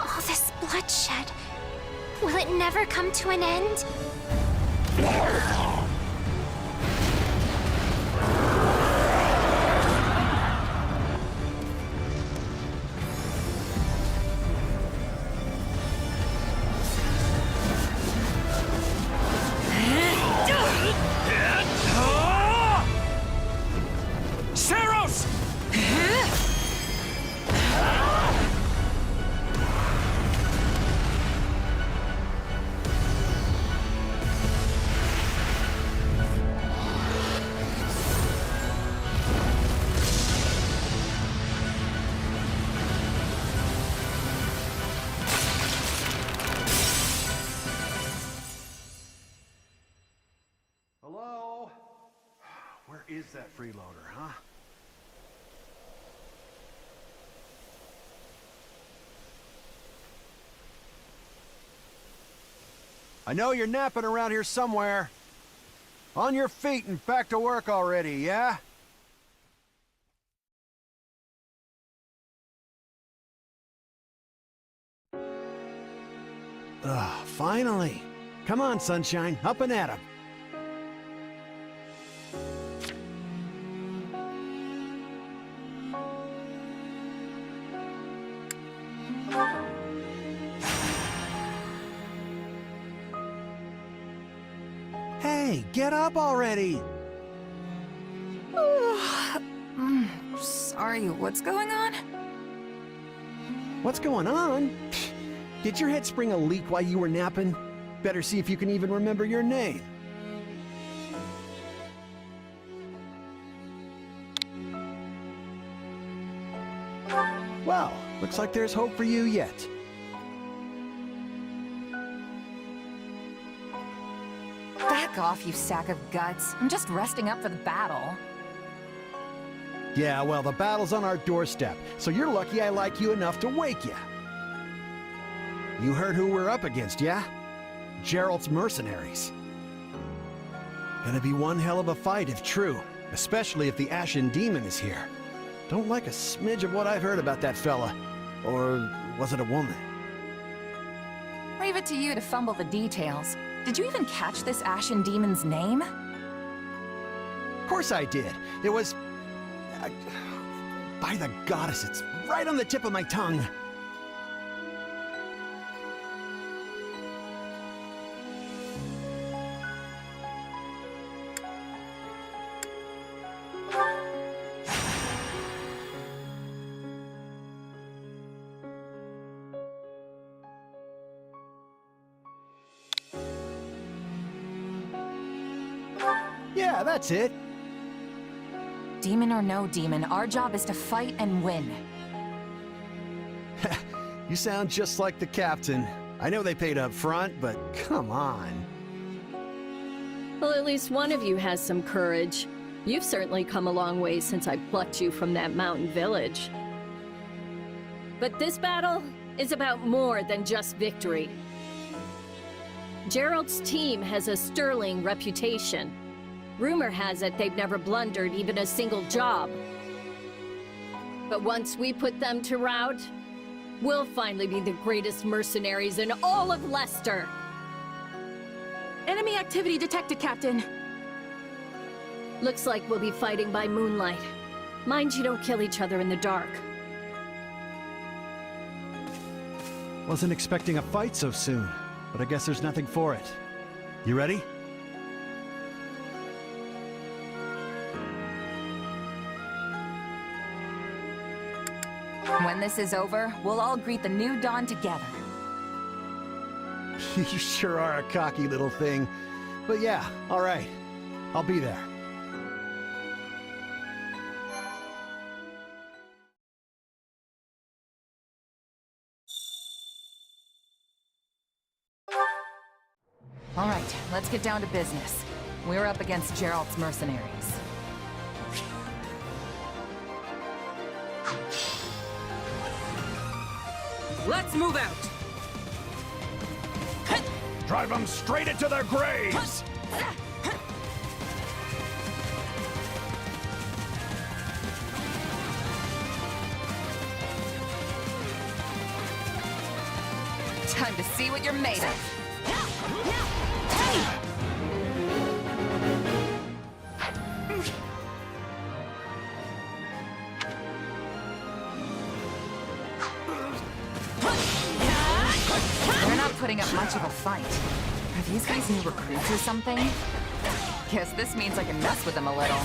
All this bloodshed. Will it never come to an end? Hello? Where is that freeloader, huh? I know you're napping around here somewhere. On your feet and back to work already, yeah? Finally. Come on, Sunshine, up and at 'em. Hey, get up already! Sorry, what's going on? What's going on? Did your head spring a leak while you were napping? Better see if you can even remember your name. Well, looks like there's hope for you yet. Back off, you sack of guts. I'm just resting up for the battle. Yeah, well, the battle's on our doorstep, so you're lucky I like you enough to wake you. You heard who we're up against, yeah? Geralt's mercenaries. Gonna be one hell of a fight if true, especially if the Ashen Demon is here. Don't like a smidge of what I've heard about that fella. Or was it a woman? Leave it to you to fumble the details. Did you even catch this Ashen Demon's name? Of course I did. It was... by the goddess, it's right on the tip of my tongue. Yeah, that's it. Demon or no demon, our job is to fight and win. You sound just like the captain. I know they paid up front, but come on. Well, at least one of you has some courage. You've certainly come a long way since I plucked you from that mountain village. But this battle is about more than just victory. Gerald's team has a sterling reputation. Rumor has it they've never blundered even a single job. But once we put them to rout, we'll finally be the greatest mercenaries in all of Leicester. Enemy activity detected, Captain. Looks like we'll be fighting by moonlight. Mind you don't kill each other in the dark. Wasn't expecting a fight so soon, but I guess there's nothing for it. You ready? When this is over, we'll all greet the new dawn together. You sure are a cocky little thing. But yeah, all right. I'll be there. All right, let's get down to business. We're up against Gerald's mercenaries. Let's move out! Drive them straight into their graves! Time to see what you're made of. They're not putting up much of a fight. Are these guys new recruits or something? Guess this means I can mess with them a little.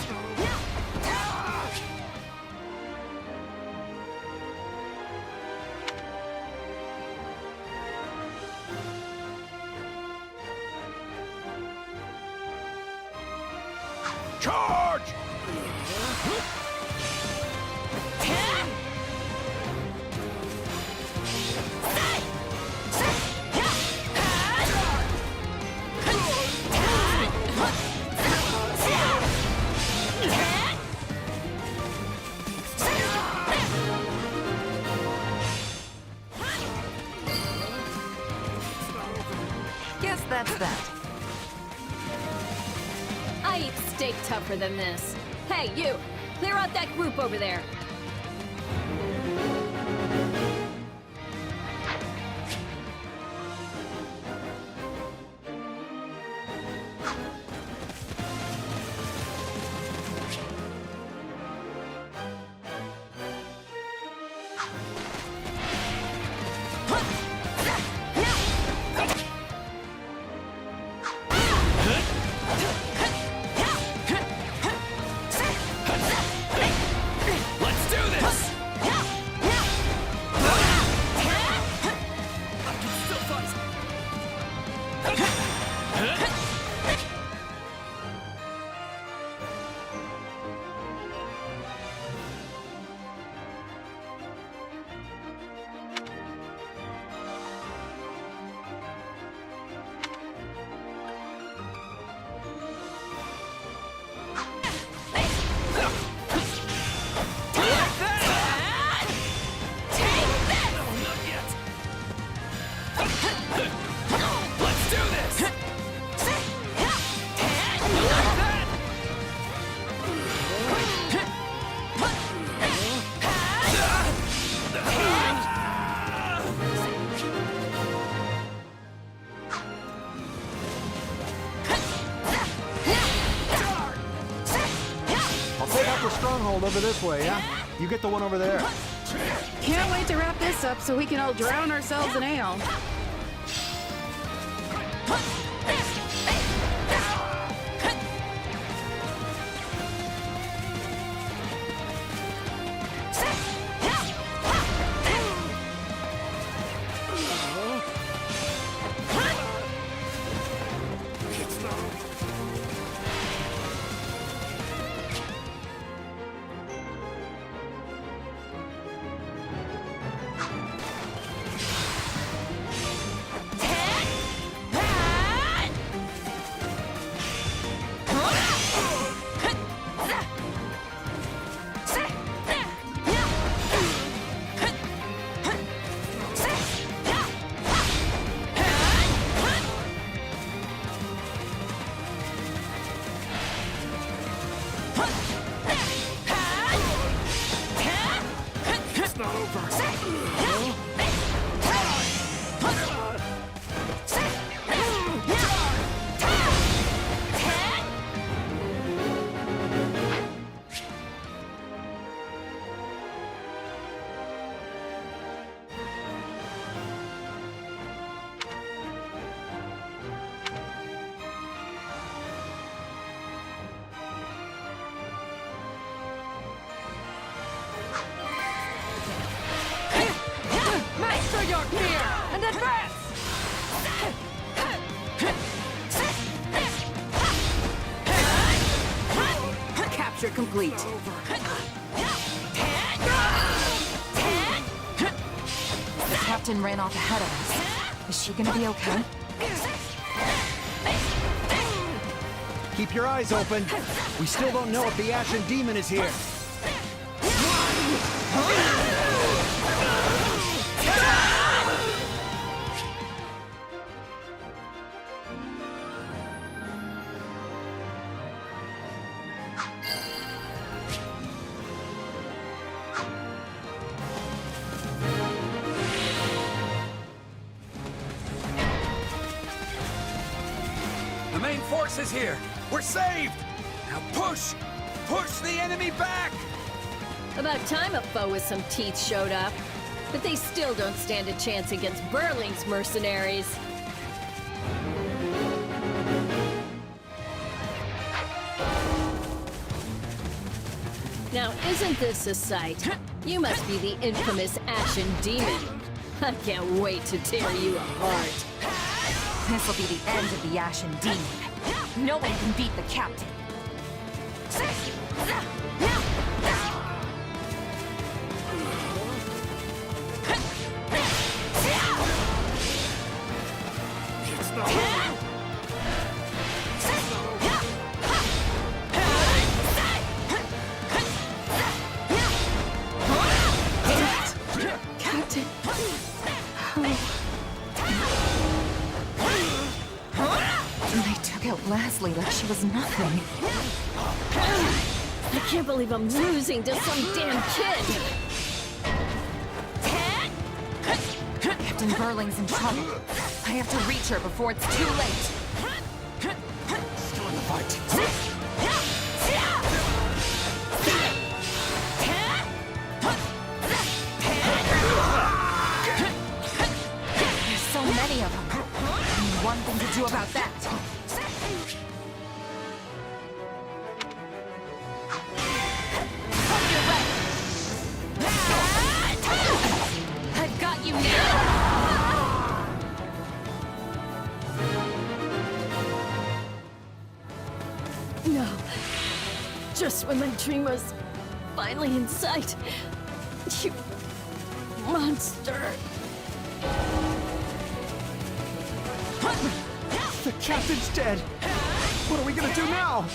Charge! Guess that's that. I eat steak tougher than this. Hey, you! Clear out that group over there! Let's hold over this way, yeah? You get the one over there. Can't wait to wrap this up so we can all drown ourselves in ale. Master your fear and advance! Capture complete. The captain ran off ahead of us. Is she gonna be okay? Keep your eyes open. We still don't know if the Ashen Demon is here. The main force is here. We're saved. Now push! Push the enemy back! About time a foe with some teeth showed up. But they still don't stand a chance against Burling's mercenaries. Now, isn't this a sight? You must be the infamous Ashen Demon. I can't wait to tear you apart. This'll be the end of the Ashen Demon. No one can beat the captain. Captain. They took out Leslie like she was nothing. I can't believe I'm losing to some damn kid. Captain Burling's in trouble. I have to reach her before it's too late. Still in the fight. There's so many of them. Only one thing to do about that. I've got you now! No. Just when my dream was finally in sight. You monster. The captain's dead. What are we gonna do now?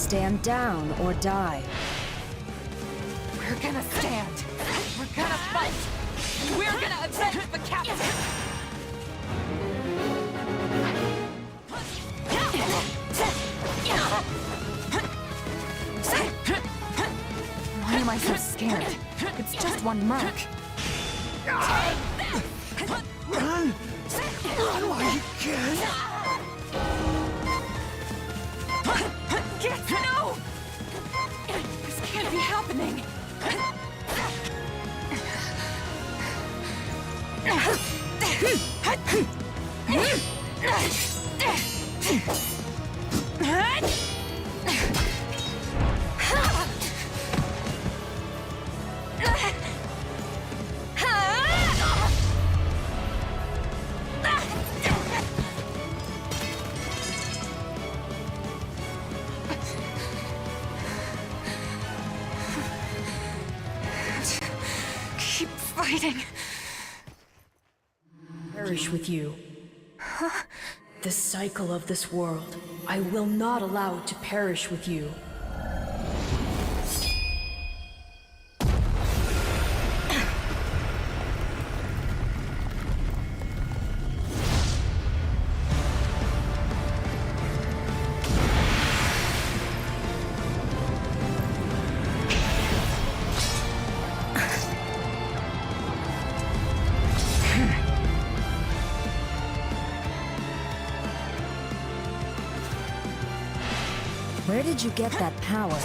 stand down or die. We're gonna stand. We're gonna fight. We're gonna avenge the captain. Why am I so scared? It's just one merc. Run! Run while you can! No! This can't be happening. Keep fighting. Perish with you. The cycle of this world, I will not allow it to perish with you. Where did you get that power?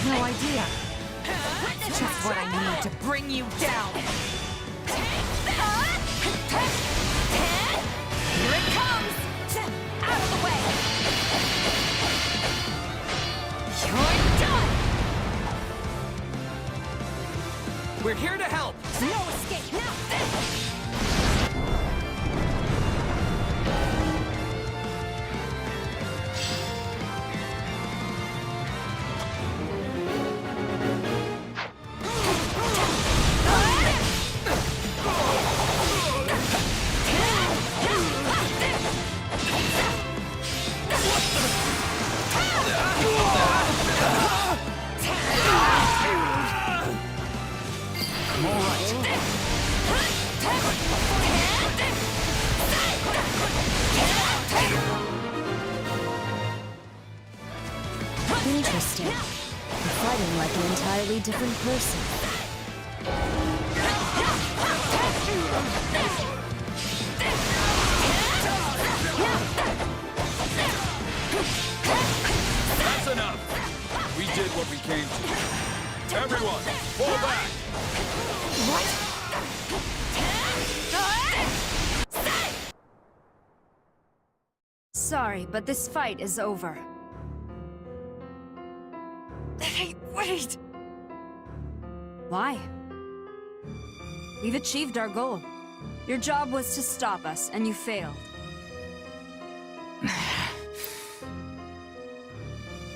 No idea. Just what I need to bring you down. Here it comes! Out of the way! You're done! We're here to help! No escape! Now! Interesting. You're fighting like an entirely different person. That's enough! We did what we came to. Everyone, fall back! Sorry, but this fight is over. Hey, wait! Why? We've achieved our goal. Your job was to stop us, and you failed.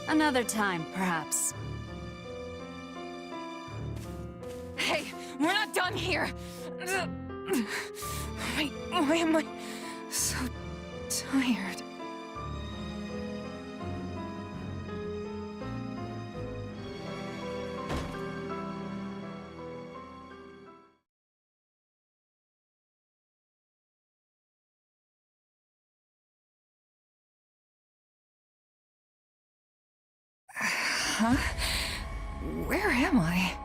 Another time, perhaps. Hey, we're not done here! Why am I so tired? Huh? Where am I?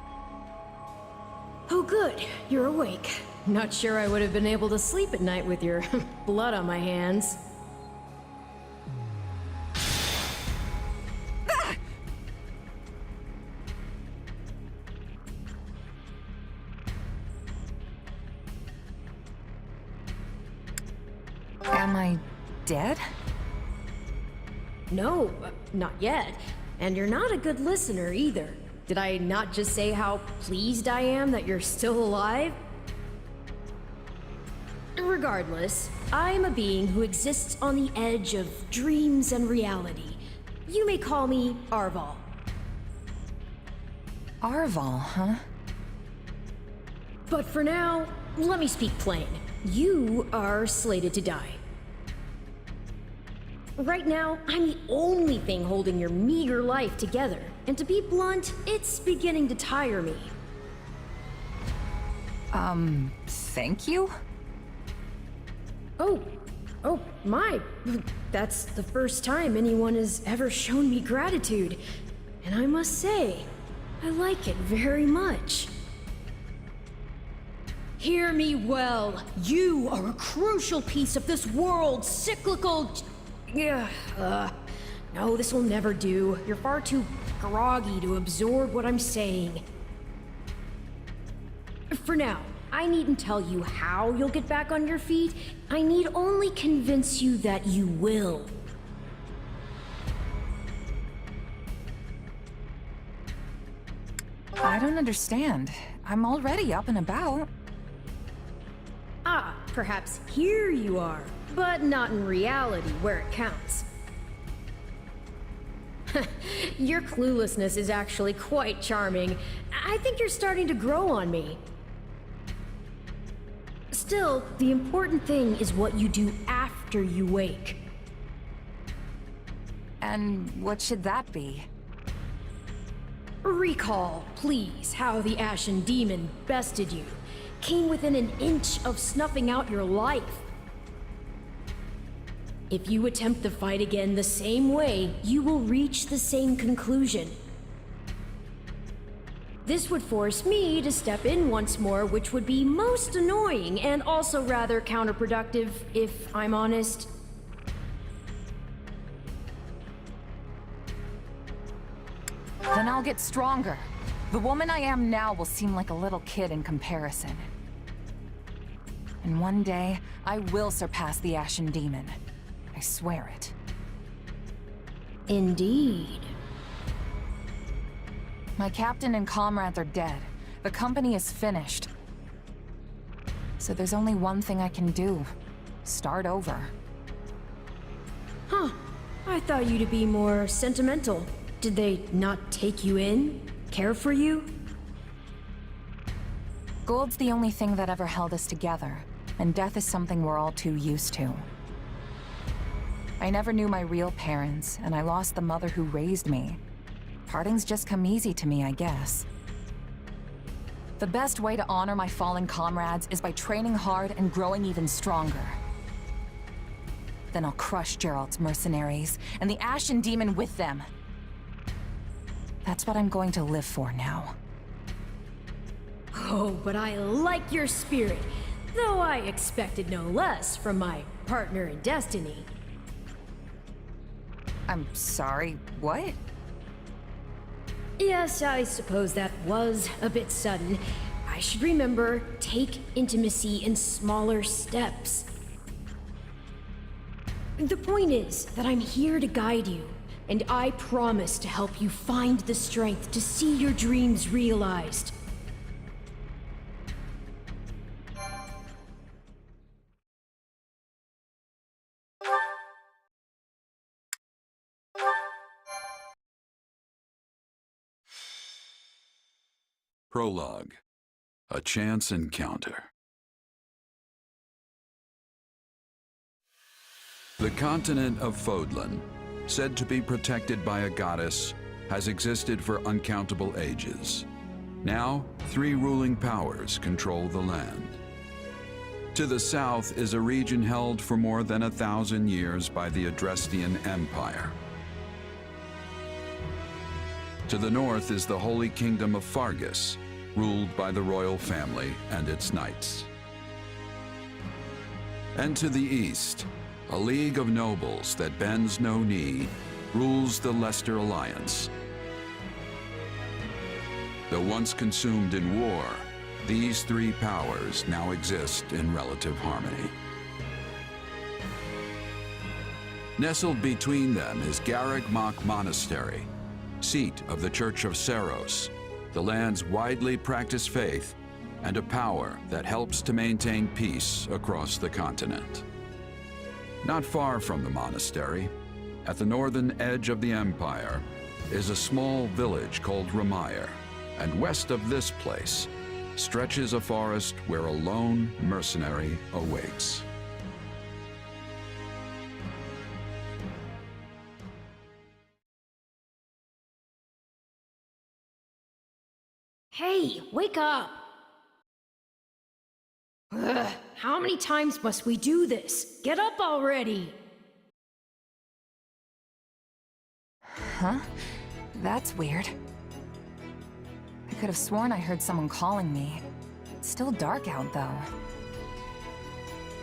Oh good, you're awake. Not sure I would have been able to sleep at night with your blood on my hands. Am I dead? No, not yet. And you're not a good listener either. Did I not just say how pleased I am that you're still alive? Regardless, I am a being who exists on the edge of dreams and reality. You may call me Arval. Arval, huh? But for now, let me speak plain. You are slated to die. Right now, I'm the only thing holding your meager life together. And to be blunt, it's beginning to tire me. Thank you? Oh, my. That's the first time anyone has ever shown me gratitude. And I must say, I like it very much. Hear me well. You are a crucial piece of this world's cyclical... No, this will never do. You're far too groggy to absorb what I'm saying. For now, I needn't tell you how you'll get back on your feet. I need only convince you that you will. I don't understand. I'm already up and about. Ah, perhaps here you are, but not in reality where it counts. Your cluelessness is actually quite charming. I think you're starting to grow on me. Still, the important thing is what you do after you wake. And what should that be? Recall, please, how the Ashen Demon bested you. Came within an inch of snuffing out your life. If you attempt the fight again the same way, you will reach the same conclusion. This would force me to step in once more, which would be most annoying and also rather counterproductive, if I'm honest. Then I'll get stronger. The woman I am now will seem like a little kid in comparison. And one day, I will surpass the Ashen Demon. I swear it. Indeed. My captain and comrades are dead. The company is finished. So there's only one thing I can do. Start over. Huh. I thought you to be more sentimental. Did they not take you in? Care for you? Gold's the only thing that ever held us together, and death is something we're all too used to. I never knew my real parents, and I lost the mother who raised me. Partings just come easy to me, I guess. The best way to honor my fallen comrades is by training hard and growing even stronger. Then I'll crush Geralt's mercenaries, and the Ashen Demon with them. That's what I'm going to live for now. Oh, but I like your spirit, though I expected no less from my partner in destiny. I'm sorry, what? Yes, I suppose that was a bit sudden. I should remember, take intimacy in smaller steps. The point is that I'm here to guide you, and I promise to help you find the strength to see your dreams realized. Prologue. A chance encounter. The continent of Fodlan, said to be protected by a goddess, has existed for uncountable ages. Now, 3 ruling powers control the land. To the south is a region held for more than 1,000 years by the Adrestian Empire. To the north is the Holy Kingdom of Fargus, ruled by the royal family and its knights. And to the east, a league of nobles that bends no knee rules the Leicester Alliance. Though once consumed in war, these 3 powers now exist in relative harmony. Nestled between them is Garreg Mach Monastery, seat of the Church of Saros, the land's widely practiced faith, and a power that helps to maintain peace across the continent. Not far from the monastery, at the northern edge of the empire, is a small village called Ramire, and west of this place stretches a forest where a lone mercenary awaits. Hey, wake up! Ugh, how many times must we do this? Get up already! Huh? That's weird. I could have sworn I heard someone calling me. It's still dark out, though.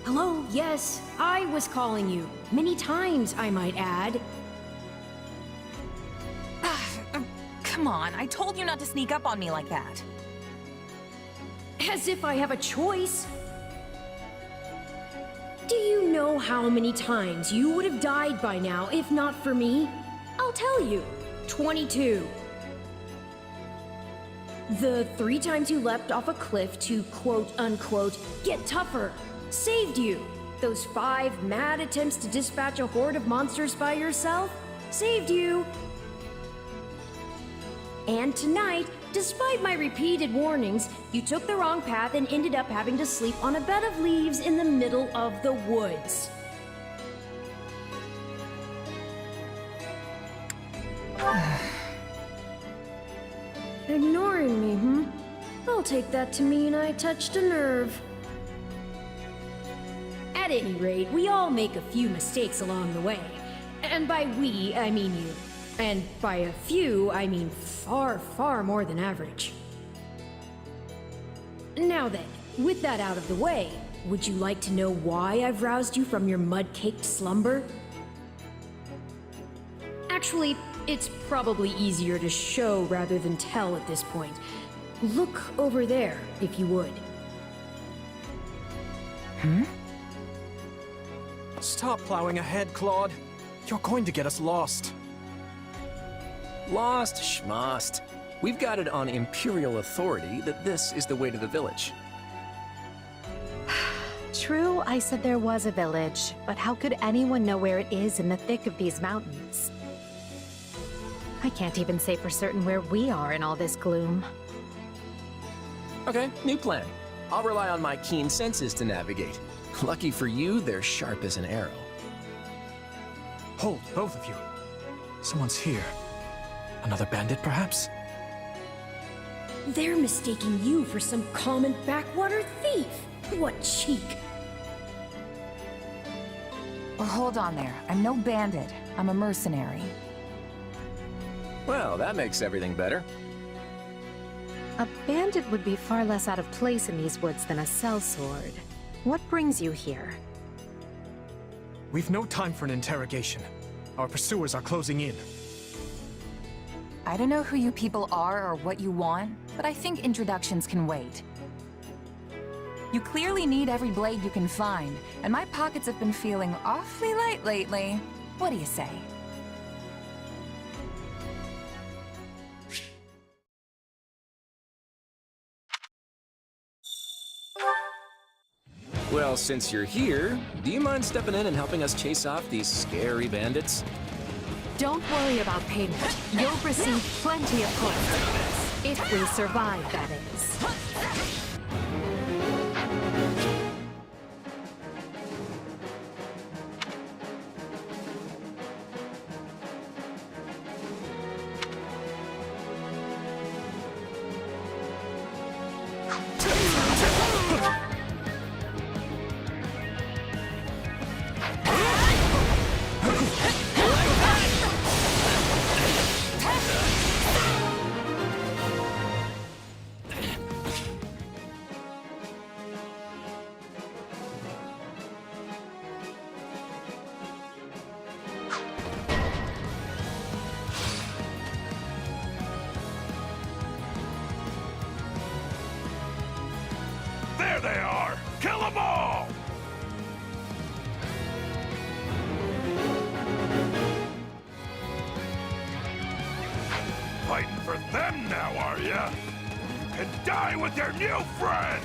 Hello, yes, I was calling you. Many times, I might add. Come on, I told you not to sneak up on me like that. As if I have a choice. Do you know how many times you would have died by now if not for me? I'll tell you. 22. The 3 times you leapt off a cliff to quote-unquote get tougher saved you. Those 5 mad attempts to dispatch a horde of monsters by yourself saved you. And tonight, despite my repeated warnings, you took the wrong path and ended up having to sleep on a bed of leaves in the middle of the woods. Ignoring me, I'll take that to mean I touched a nerve. At any rate, we all make a few mistakes along the way. And by we, I mean you. And by a few, I mean far, far more than average. Now then, with that out of the way, would you like to know why I've roused you from your mud-caked slumber? Actually, it's probably easier to show rather than tell at this point. Look over there, if you would. Stop plowing ahead, Claude. You're going to get us lost. Lost schmost. We've got it on Imperial authority that this is the way to the village. True, I said there was a village, but how could anyone know where it is in the thick of these mountains? I can't even say for certain where we are in all this gloom. Okay, new plan. I'll rely on my keen senses to navigate. Lucky for you, they're sharp as an arrow. Hold, both of you. Someone's here. Another bandit, perhaps? They're mistaking you for some common backwater thief. What cheek. Well, hold on there. I'm no bandit. I'm a mercenary. Well, that makes everything better. A bandit would be far less out of place in these woods than a sellsword. What brings you here? We've no time for an interrogation. Our pursuers are closing in. I don't know who you people are or what you want, but I think introductions can wait. You clearly need every blade you can find, and my pockets have been feeling awfully light lately. What do you say? Well, since you're here, do you mind stepping in and helping us chase off these scary bandits? Don't worry about payment. You'll receive plenty of coins. If we survive, that is. There they are! Kill them all! Fighting for them now, are ya? You can die with your new friends!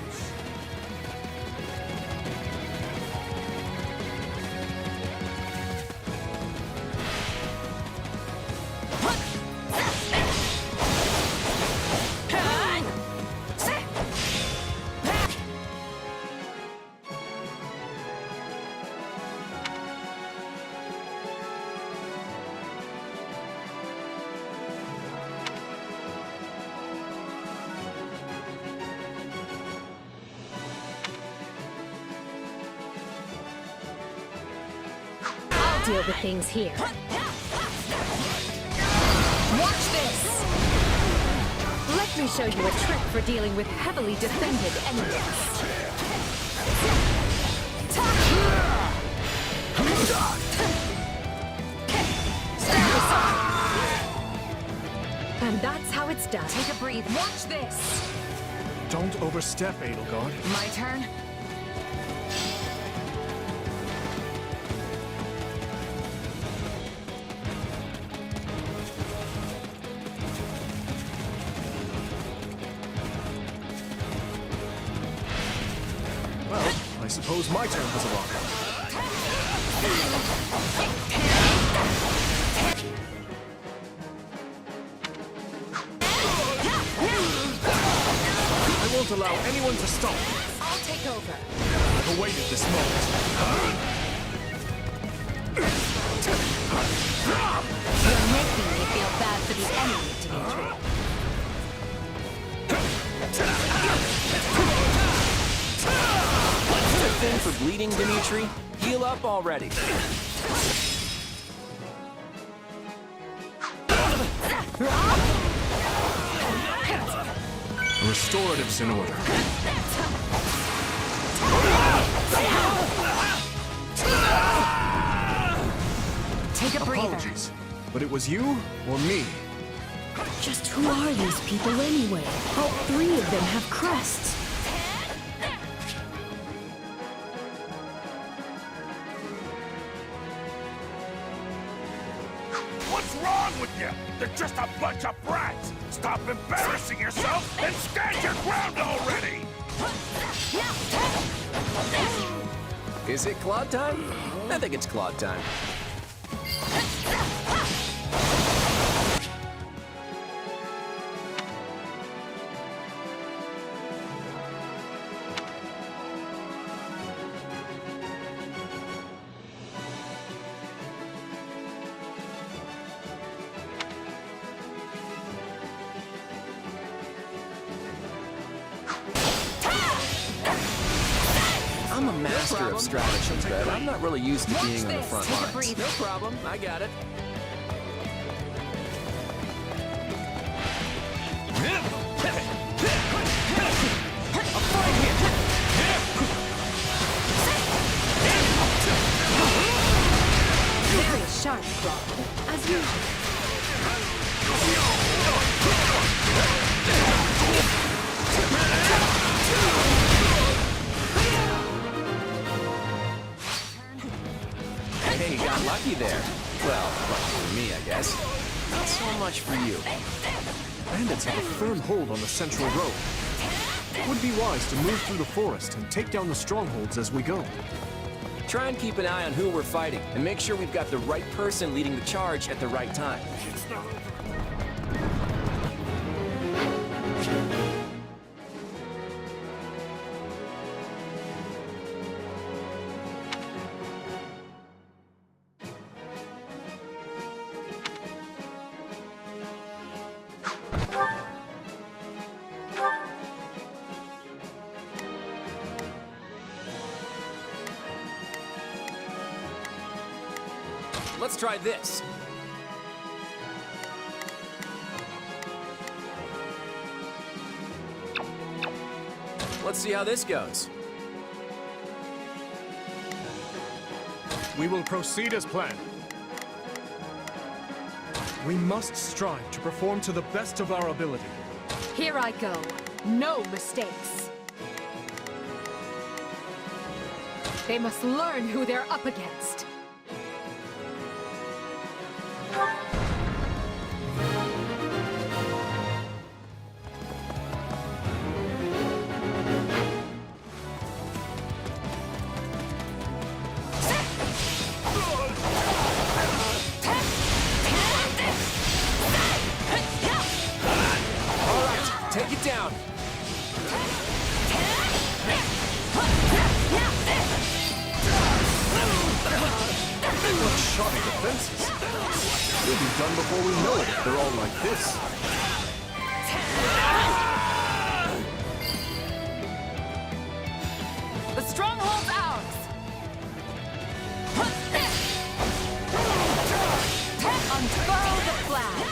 deal with things here. Watch this! Let me show you a trick for dealing with heavily defended enemies. And that's how it's done. Take a breathe. Watch this! Don't overstep, Edelgard. My turn? Well, I suppose my turn has arrived. I won't allow anyone to stop me. I'll take over. I've awaited this moment. You're making me feel bad for the enemy, Dimitri. What's the thing for bleeding, Dimitri? Heal up already. A restorative's in order. Take a breather. Apologies, but it was you or me? Just who are these people anyway? All three of them have crests. What's wrong with you? They're just a bunch of brats! Stop embarrassing yourself and stand your ground already! Is it Claude time? I think it's Claude time. I'm a master of strategy, but I'm not really used to being on the front lines. No problem, I got it. Very sharp, Claude. As usual. Hey, you got lucky there. Well, lucky for me, I guess. Not so much for you. Bandits have a firm hold on the central road. It would be wise to move through the forest and take down the strongholds as we go. Try and keep an eye on who we're fighting, and make sure we've got the right person leading the charge at the right time. Let's try this. Let's see how this goes. We will proceed as planned. We must strive to perform to the best of our ability. Here I go. No mistakes. They must learn who they're up against. Take it down. What sharp defenses. We'll be done before we know it if they're all like this. The stronghold's ours! Unfurl the flag!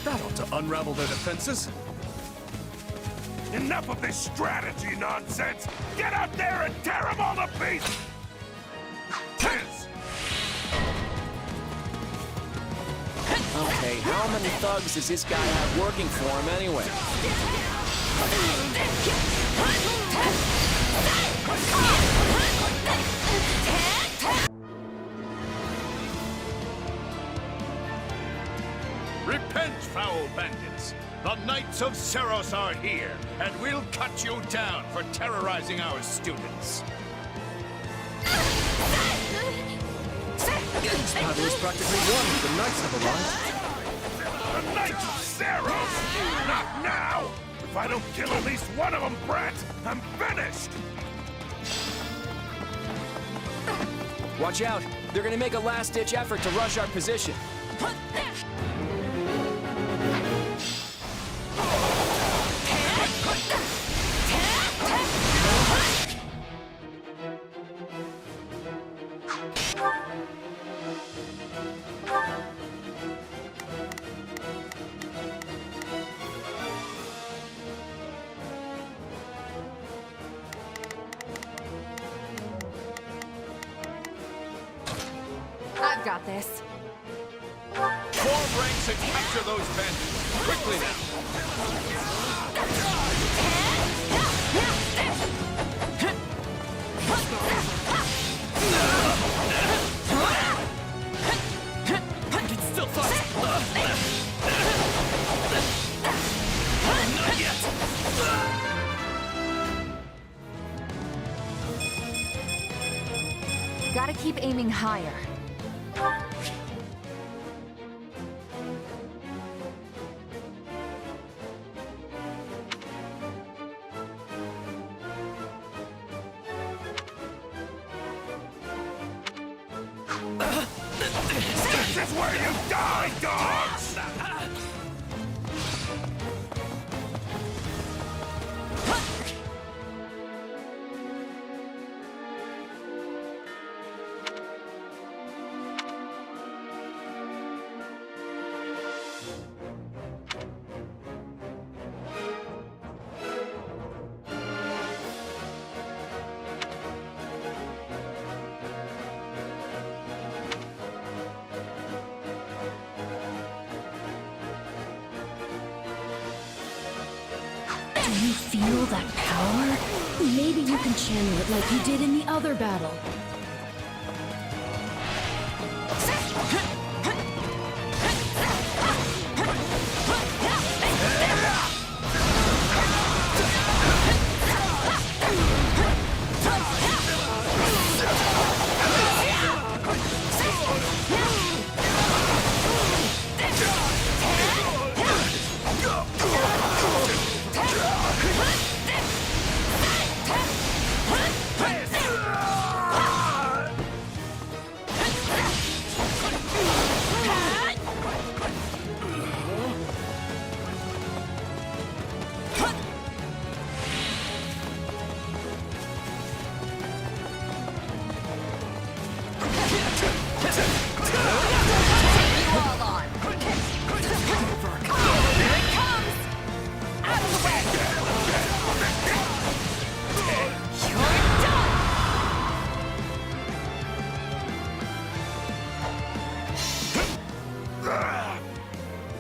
That ought to unravel their defenses. Enough of this strategy nonsense! Get out there and tear them all to pieces! Okay, how many thugs does this guy have working for him anyway? Repent, foul bandits! The Knights of Seros are here, and we'll cut you down for terrorizing our students. This battle is practically won. The knights have arrived. The Knights of Seros? Not now! If I don't kill at least one of them, Brett, I'm finished! Watch out! They're gonna make a last-ditch effort to rush our position. I've got this. Form ranks and capture those bandits! Quickly now! I can still fight. Not yet. Gotta keep aiming higher. This is where you die, dogs! Do you feel that power? Maybe you can channel it like you did in the other battle.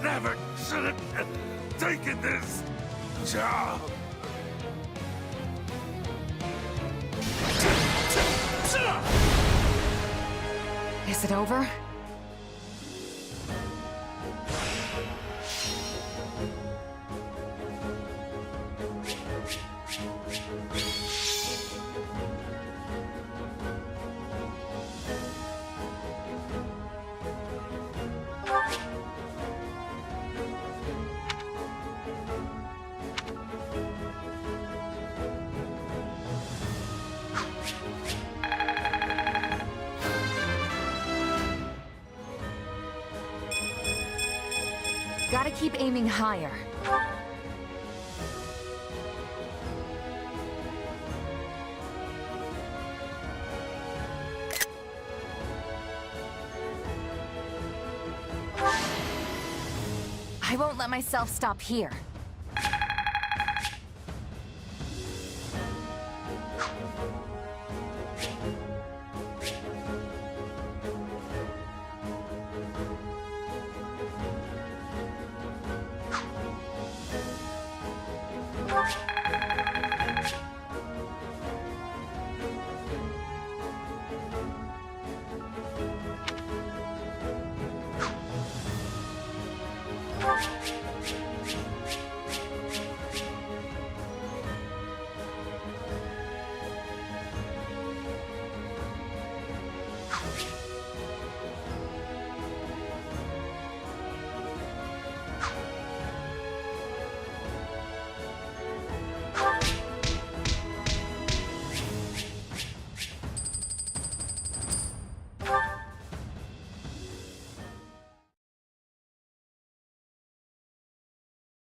Never should have taken this job. Is it over? Gotta keep aiming higher. I won't let myself stop here.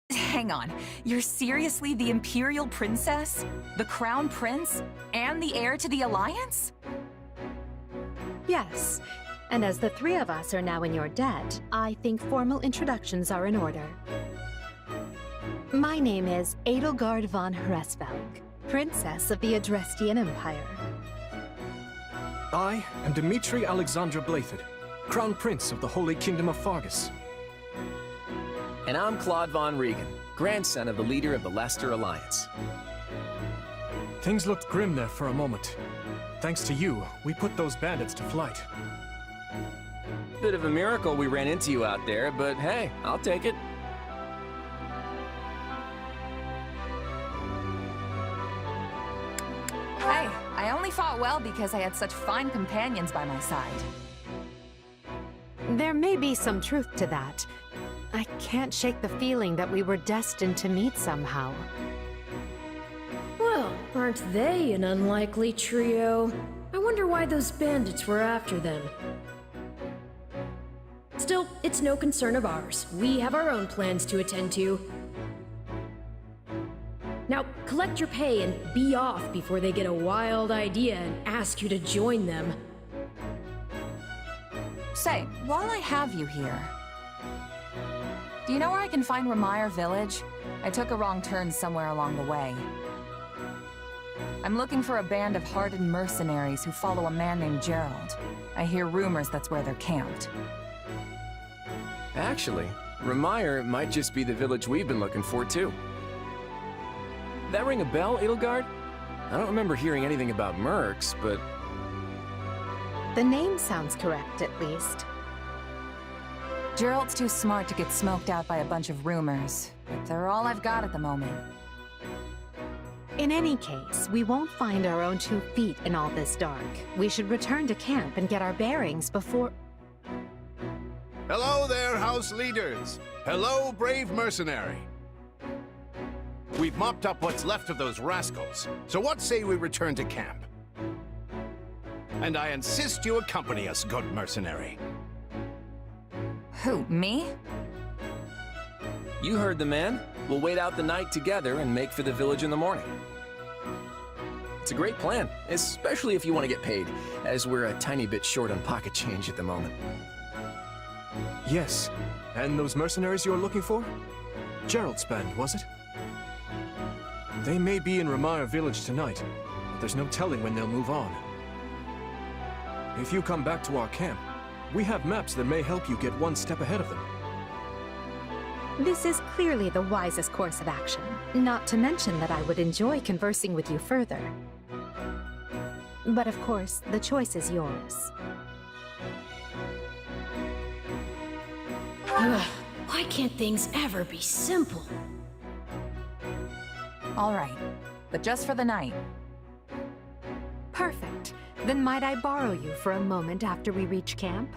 Hang on, you're seriously the Imperial Princess? The Crown Prince? And the heir to the Alliance? Yes, and as the three of us are now in your debt, I think formal introductions are in order. My name is Edelgard von Hresvelg, Princess of the Adrestian Empire. I am Dmitri Alexandra Blathid, Crown Prince of the Holy Kingdom of Fargus. And I'm Claude von Regan, grandson of the leader of the Leicester Alliance. Things looked grim there for a moment. Thanks to you, we put those bandits to flight. Bit of a miracle we ran into you out there, but hey, I'll take it. Hey, I only fought well because I had such fine companions by my side. There may be some truth to that. I can't shake the feeling that we were destined to meet somehow. Well, aren't they an unlikely trio? I wonder why those bandits were after them. Still, it's no concern of ours. We have our own plans to attend to. Now, collect your pay and be off before they get a wild idea and ask you to join them. Say, while I have you here, do you know where I can find Ramire Village? I took a wrong turn somewhere along the way. I'm looking for a band of hardened mercenaries who follow a man named Gerald. I hear rumors that's where they're camped. Actually, Ramire might just be the village we've been looking for, too. That ring a bell, Edelgard? I don't remember hearing anything about mercs, but... The name sounds correct, at least. Gerald's too smart to get smoked out by a bunch of rumors, but they're all I've got at the moment. In any case, we won't find our own 2 feet in all this dark. We should return to camp and get our bearings before... Hello there, house leaders. Hello, brave mercenary. We've mopped up what's left of those rascals, so what say we return to camp? And I insist you accompany us, good mercenary. Who, me? You heard the man. We'll wait out the night together and make for the village in the morning. It's a great plan, especially if you want to get paid, as we're a tiny bit short on pocket change at the moment. Yes, and those mercenaries you're looking for? Gerald's band, was it? They may be in Ramire Village tonight, but there's no telling when they'll move on. If you come back to our camp, we have maps that may help you get one step ahead of them. This is clearly the wisest course of action. Not to mention that I would enjoy conversing with you further. But of course, the choice is yours. Ugh, why can't things ever be simple? All right, but just for the night. Perfect. Then might I borrow you for a moment after we reach camp?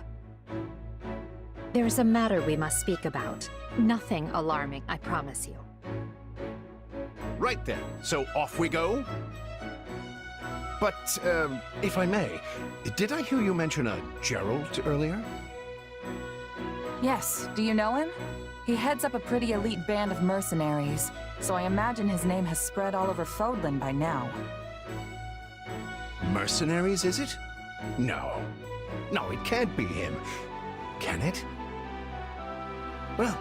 There's a matter we must speak about. Nothing alarming, I promise you. Right then, so off we go? But, if I may, did I hear you mention a Gerald earlier? Yes, do you know him? He heads up a pretty elite band of mercenaries, so I imagine his name has spread all over Fodlan by now. Mercenaries, is it? No. No, it can't be him. Can it? Well,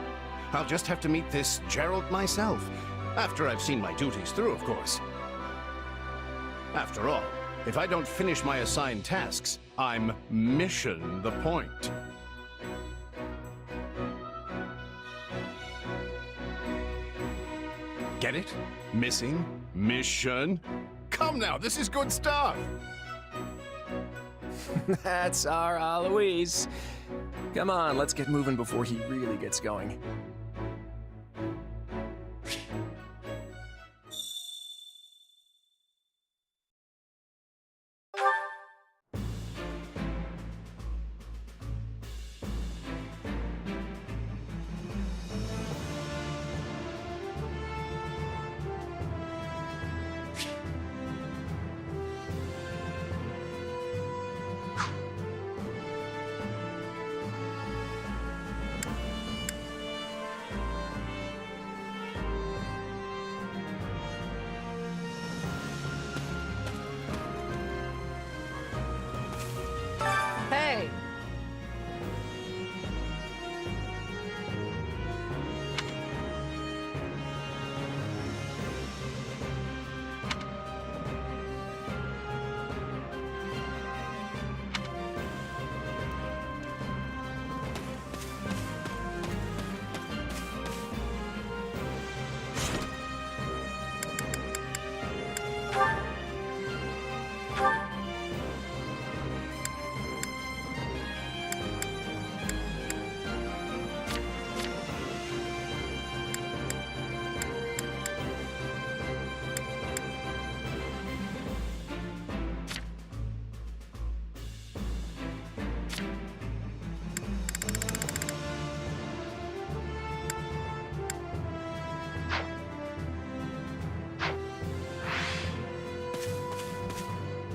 I'll just have to meet this Gerald myself. After I've seen my duties through, of course. After all, if I don't finish my assigned tasks, I'm mission the point. Get it? Missing? Mission? Come now, this is good stuff! That's our Aloise. Come on, let's get moving before he really gets going. Hey!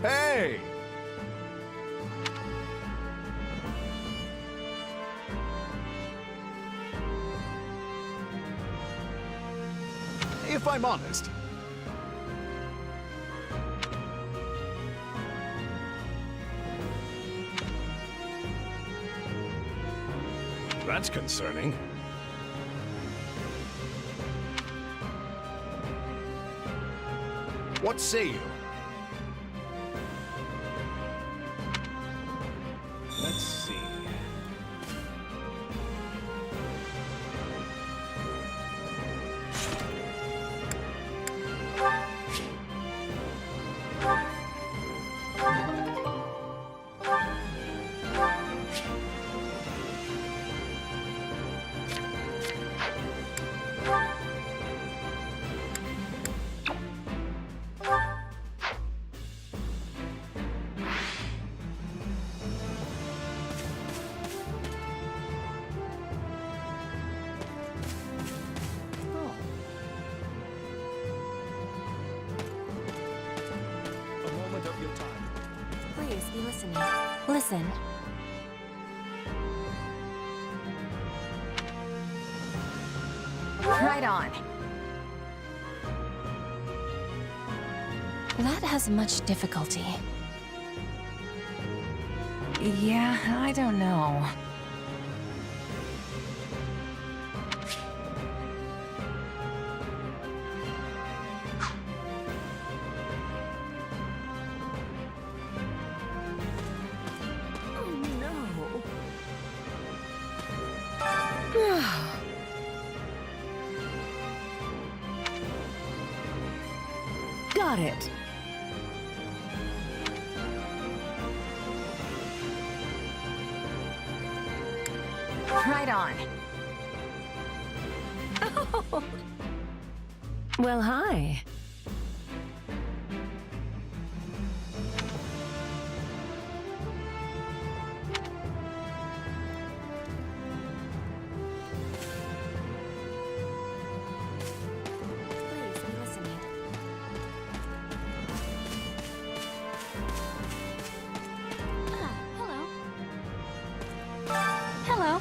Hey! If I'm honest, that's concerning. What say you? Let's see. Please be listening. Listen. Right on. That has much difficulty. Yeah, I don't know. Got it. Right on. Oh. Well, hi. Please be listening. Hello. Hello.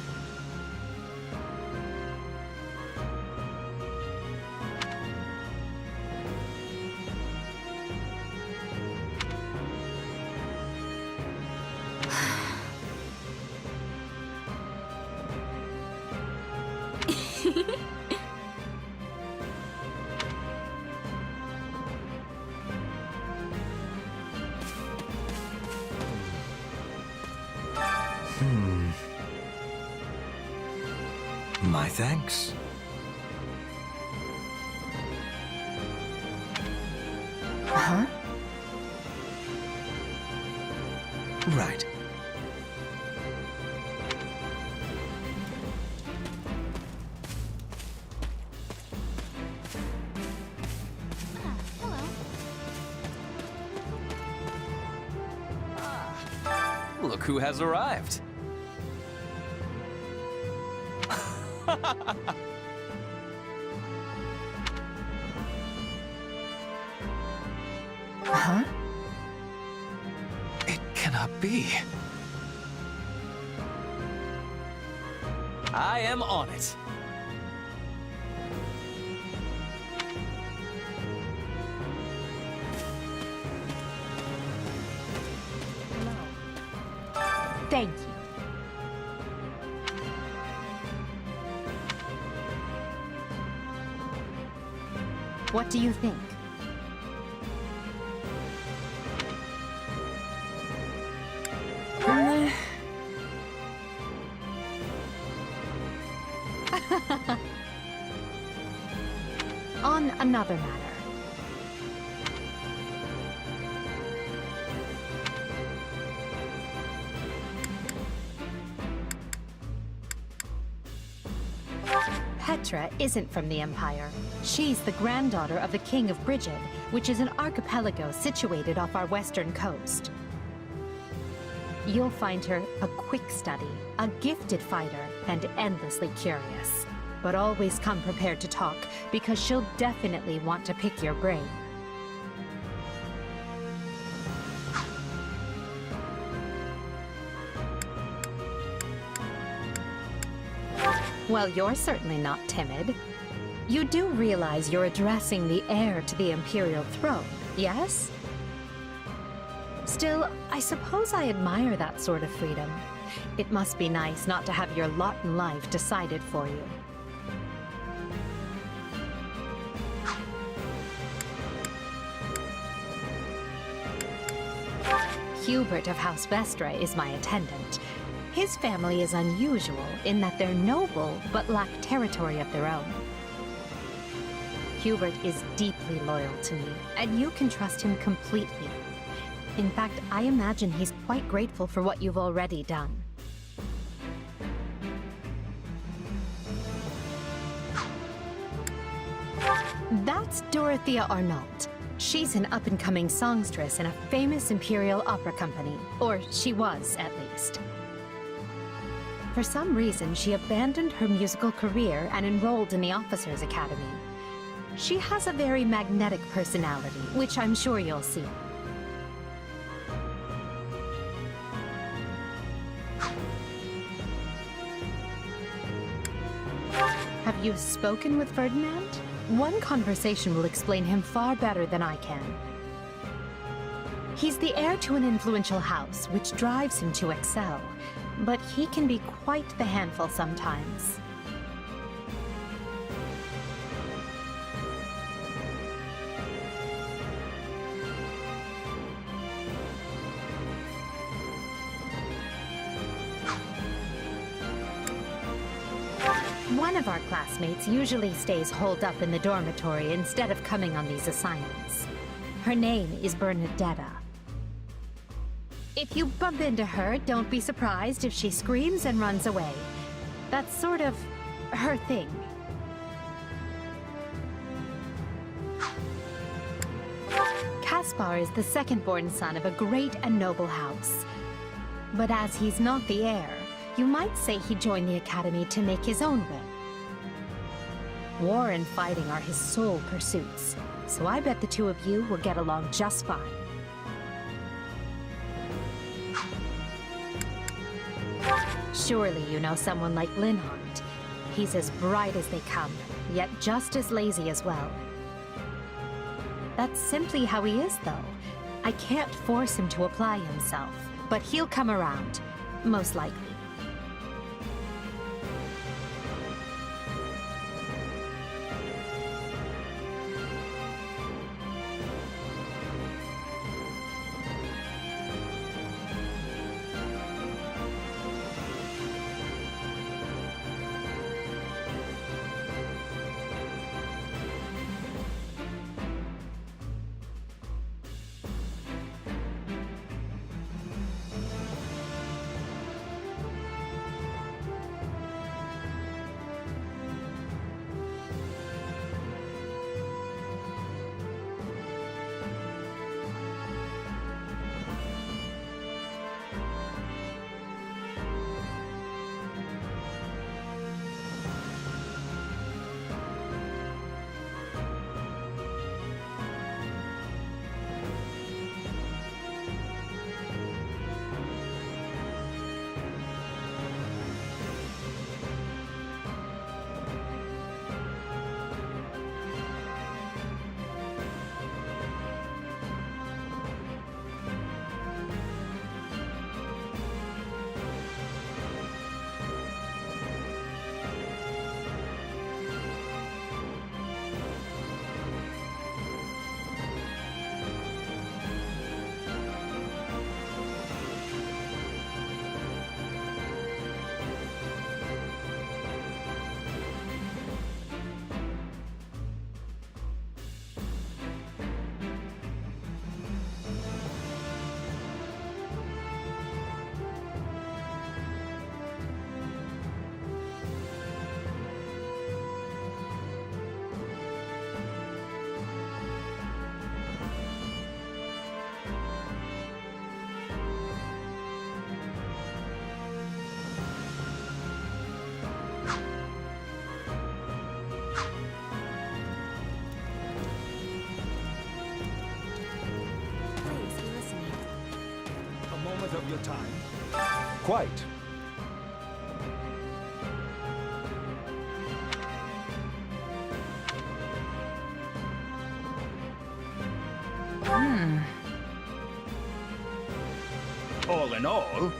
My thanks. Huh? Right. Hello. Look who has arrived. Huh? It cannot be. I am on it. Thank you. What do you think? On another matter. Petra isn't from the Empire. She's the granddaughter of the King of Brigid, which is an archipelago situated off our western coast. You'll find her a quick study, a gifted fighter, and endlessly curious. But always come prepared to talk, because she'll definitely want to pick your brain. Well, you're certainly not timid. You do realize you're addressing the heir to the Imperial throne, yes? Still, I suppose I admire that sort of freedom. It must be nice not to have your lot in life decided for you. Hubert of House Vestra is my attendant. His family is unusual in that they're noble but lack territory of their own. Hubert is deeply loyal to me, and you can trust him completely. In fact, I imagine he's quite grateful for what you've already done. That's Dorothea Arnault. She's an up-and-coming songstress in a famous Imperial opera company, or she was, at least. For some reason, she abandoned her musical career and enrolled in the Officers' Academy. She has a very magnetic personality, which I'm sure you'll see. Have you spoken with Ferdinand? One conversation will explain him far better than I can. He's the heir to an influential house, which drives him to excel. But he can be quite the handful sometimes. One of our classmates usually stays holed up in the dormitory instead of coming on these assignments. Her name is Bernadetta. If you bump into her, don't be surprised if she screams and runs away. That's sort of her thing. Gaspar is the second-born son of a great and noble house. But as he's not the heir, you might say he joined the Academy to make his own way. War and fighting are his sole pursuits, so I bet the two of you will get along just fine. Surely you know someone like Linhardt. He's as bright as they come, yet just as lazy as well. That's simply how he is, though. I can't force him to apply himself, but he'll come around, most likely. Of your time. Quite. All in all,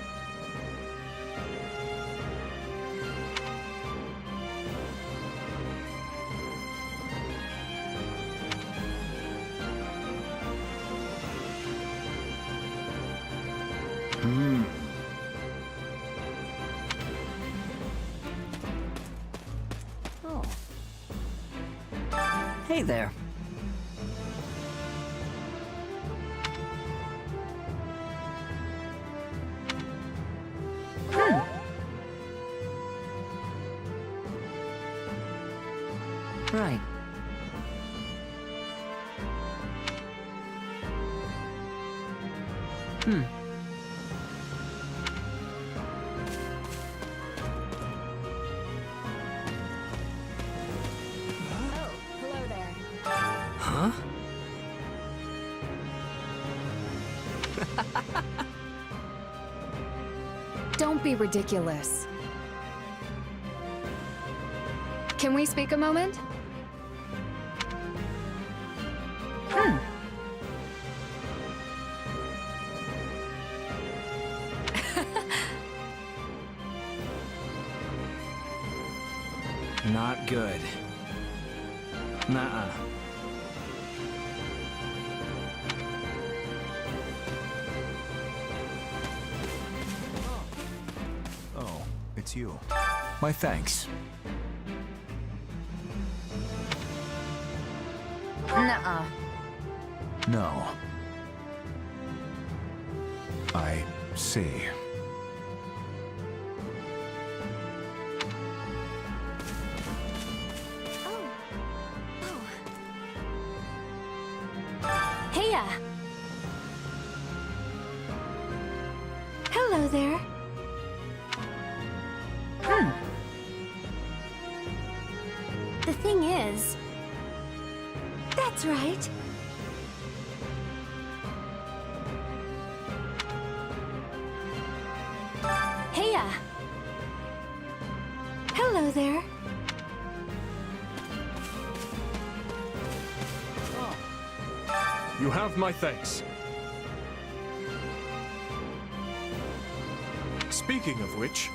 Oh. Hey there. Right. Huh? Don't be ridiculous. Can we speak a moment? Not good. Nuh-uh. oh, it's you. My thanks. Nuh-uh. No. I see. Heya! Hello there. The thing is... That's right. Heya. Hello there. You have my thanks. Speaking of which...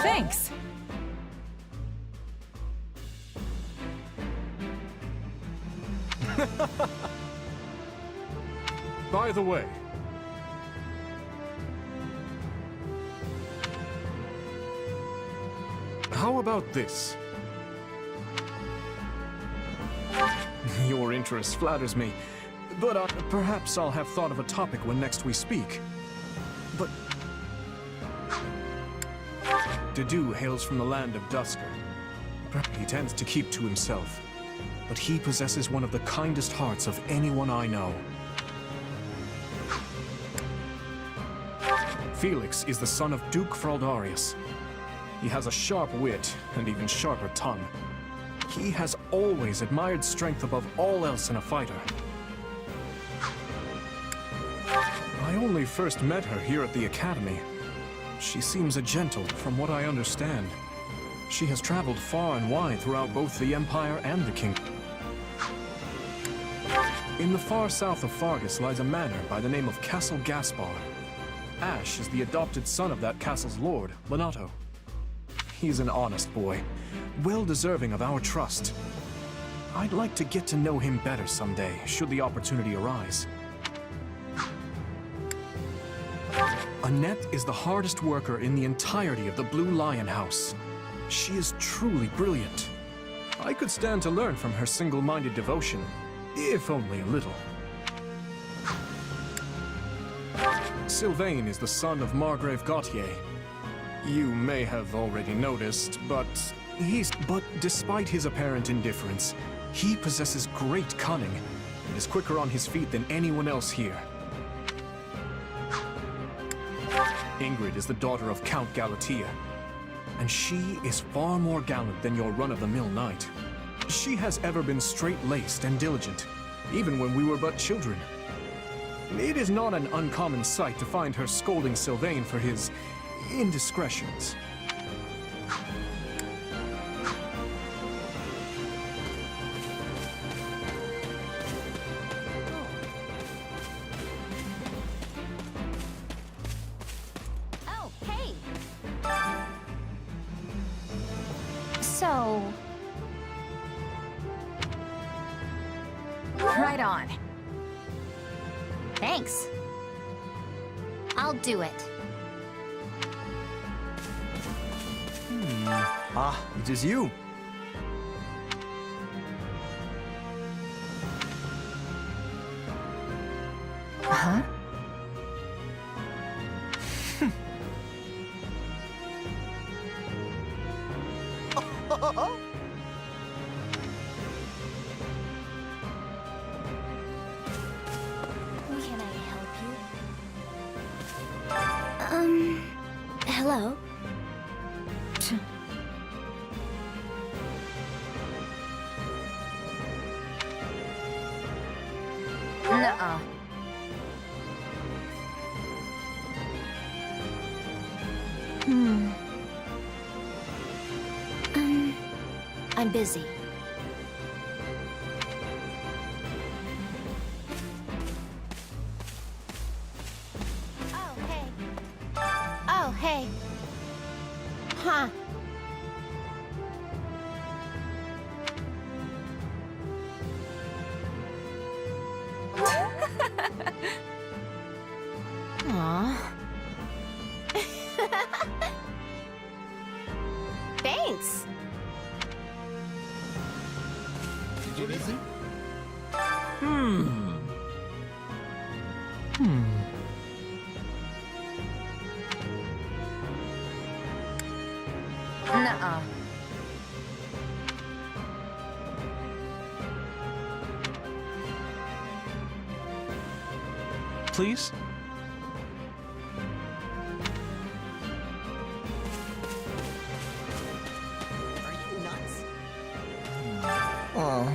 Thanks. By the way... How about this? Your interest flatters me, but perhaps I'll have thought of a topic when next we speak. But... Dedu hails from the land of Dusker. He tends to keep to himself, but he possesses one of the kindest hearts of anyone I know. Felix is the son of Duke Fraldarius. He has a sharp wit and even sharper tongue. He has always admired strength above all else in a fighter. I only first met her here at the academy. She seems a gentle, from what I understand. She has traveled far and wide throughout both the Empire and the Kingdom. In the far south of Fargus lies a manor by the name of Castle Gaspar. Ash is the adopted son of that castle's lord, Lenato. He's an honest boy, well deserving of our trust. I'd like to get to know him better someday, should the opportunity arise. Annette is the hardest worker in the entirety of the Blue Lion House. She is truly brilliant. I could stand to learn from her single-minded devotion, if only a little. Sylvain is the son of Margrave Gautier. You may have already noticed, but despite his apparent indifference, he possesses great cunning and is quicker on his feet than anyone else here. Ingrid is the daughter of Count Galatea, and she is far more gallant than your run-of-the-mill knight. She has ever been straight-laced and diligent, even when we were but children. It is not an uncommon sight to find her scolding Sylvain for his indiscretions. Oh, hey! So... Right on. Thanks. I'll do it. Ah, it is you. Huh? Can I help you? Hello? Nuh-uh. I'm busy. Oh, hey. Oh, hey. Huh. Aw. Thanks. Did you listen? Nuh-uh. please? Are you nuts? Oh.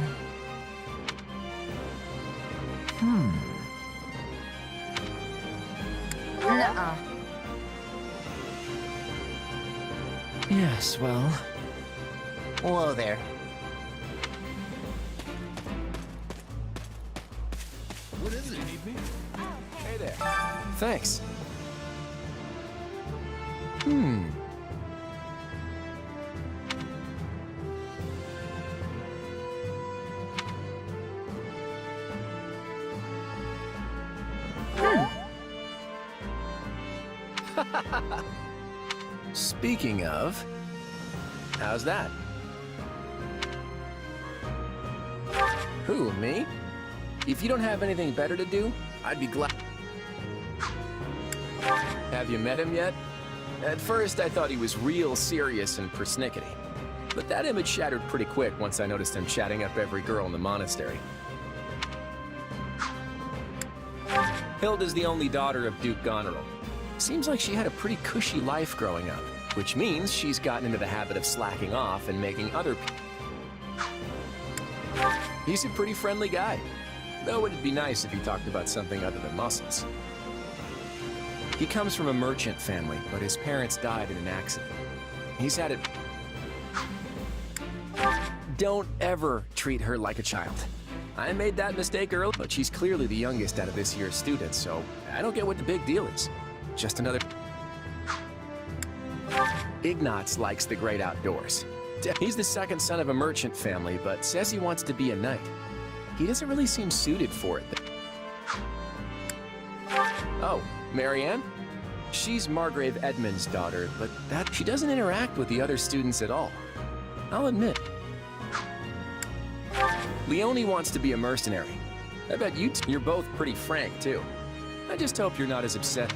Nuh-uh. Yes, well. Whoa there. What is it? Need me? Hey there. Thanks. Speaking of, how's that? Who, me? If you don't have anything better to do, I'd be glad. Have you met him yet? At first, I thought he was real serious and persnickety. But that image shattered pretty quick once I noticed him chatting up every girl in the monastery. Hilda's the only daughter of Duke Goneril. Seems like she had a pretty cushy life growing up, which means she's gotten into the habit of slacking off and making other people. He's a pretty friendly guy, though it'd be nice if he talked about something other than muscles. He comes from a merchant family, but his parents died in an accident. He's had it. Don't ever treat her like a child. I made that mistake early, but she's clearly the youngest out of this year's students, so I don't get what the big deal is. Just another... Ignatz likes the great outdoors. He's the second son of a merchant family, but says he wants to be a knight. He doesn't really seem suited for it. Oh, Marianne? She's Margrave Edmund's daughter, but she doesn't interact with the other students at all. I'll admit. Leonie wants to be a mercenary. I bet you're both pretty frank, too. I just hope you're not as upset.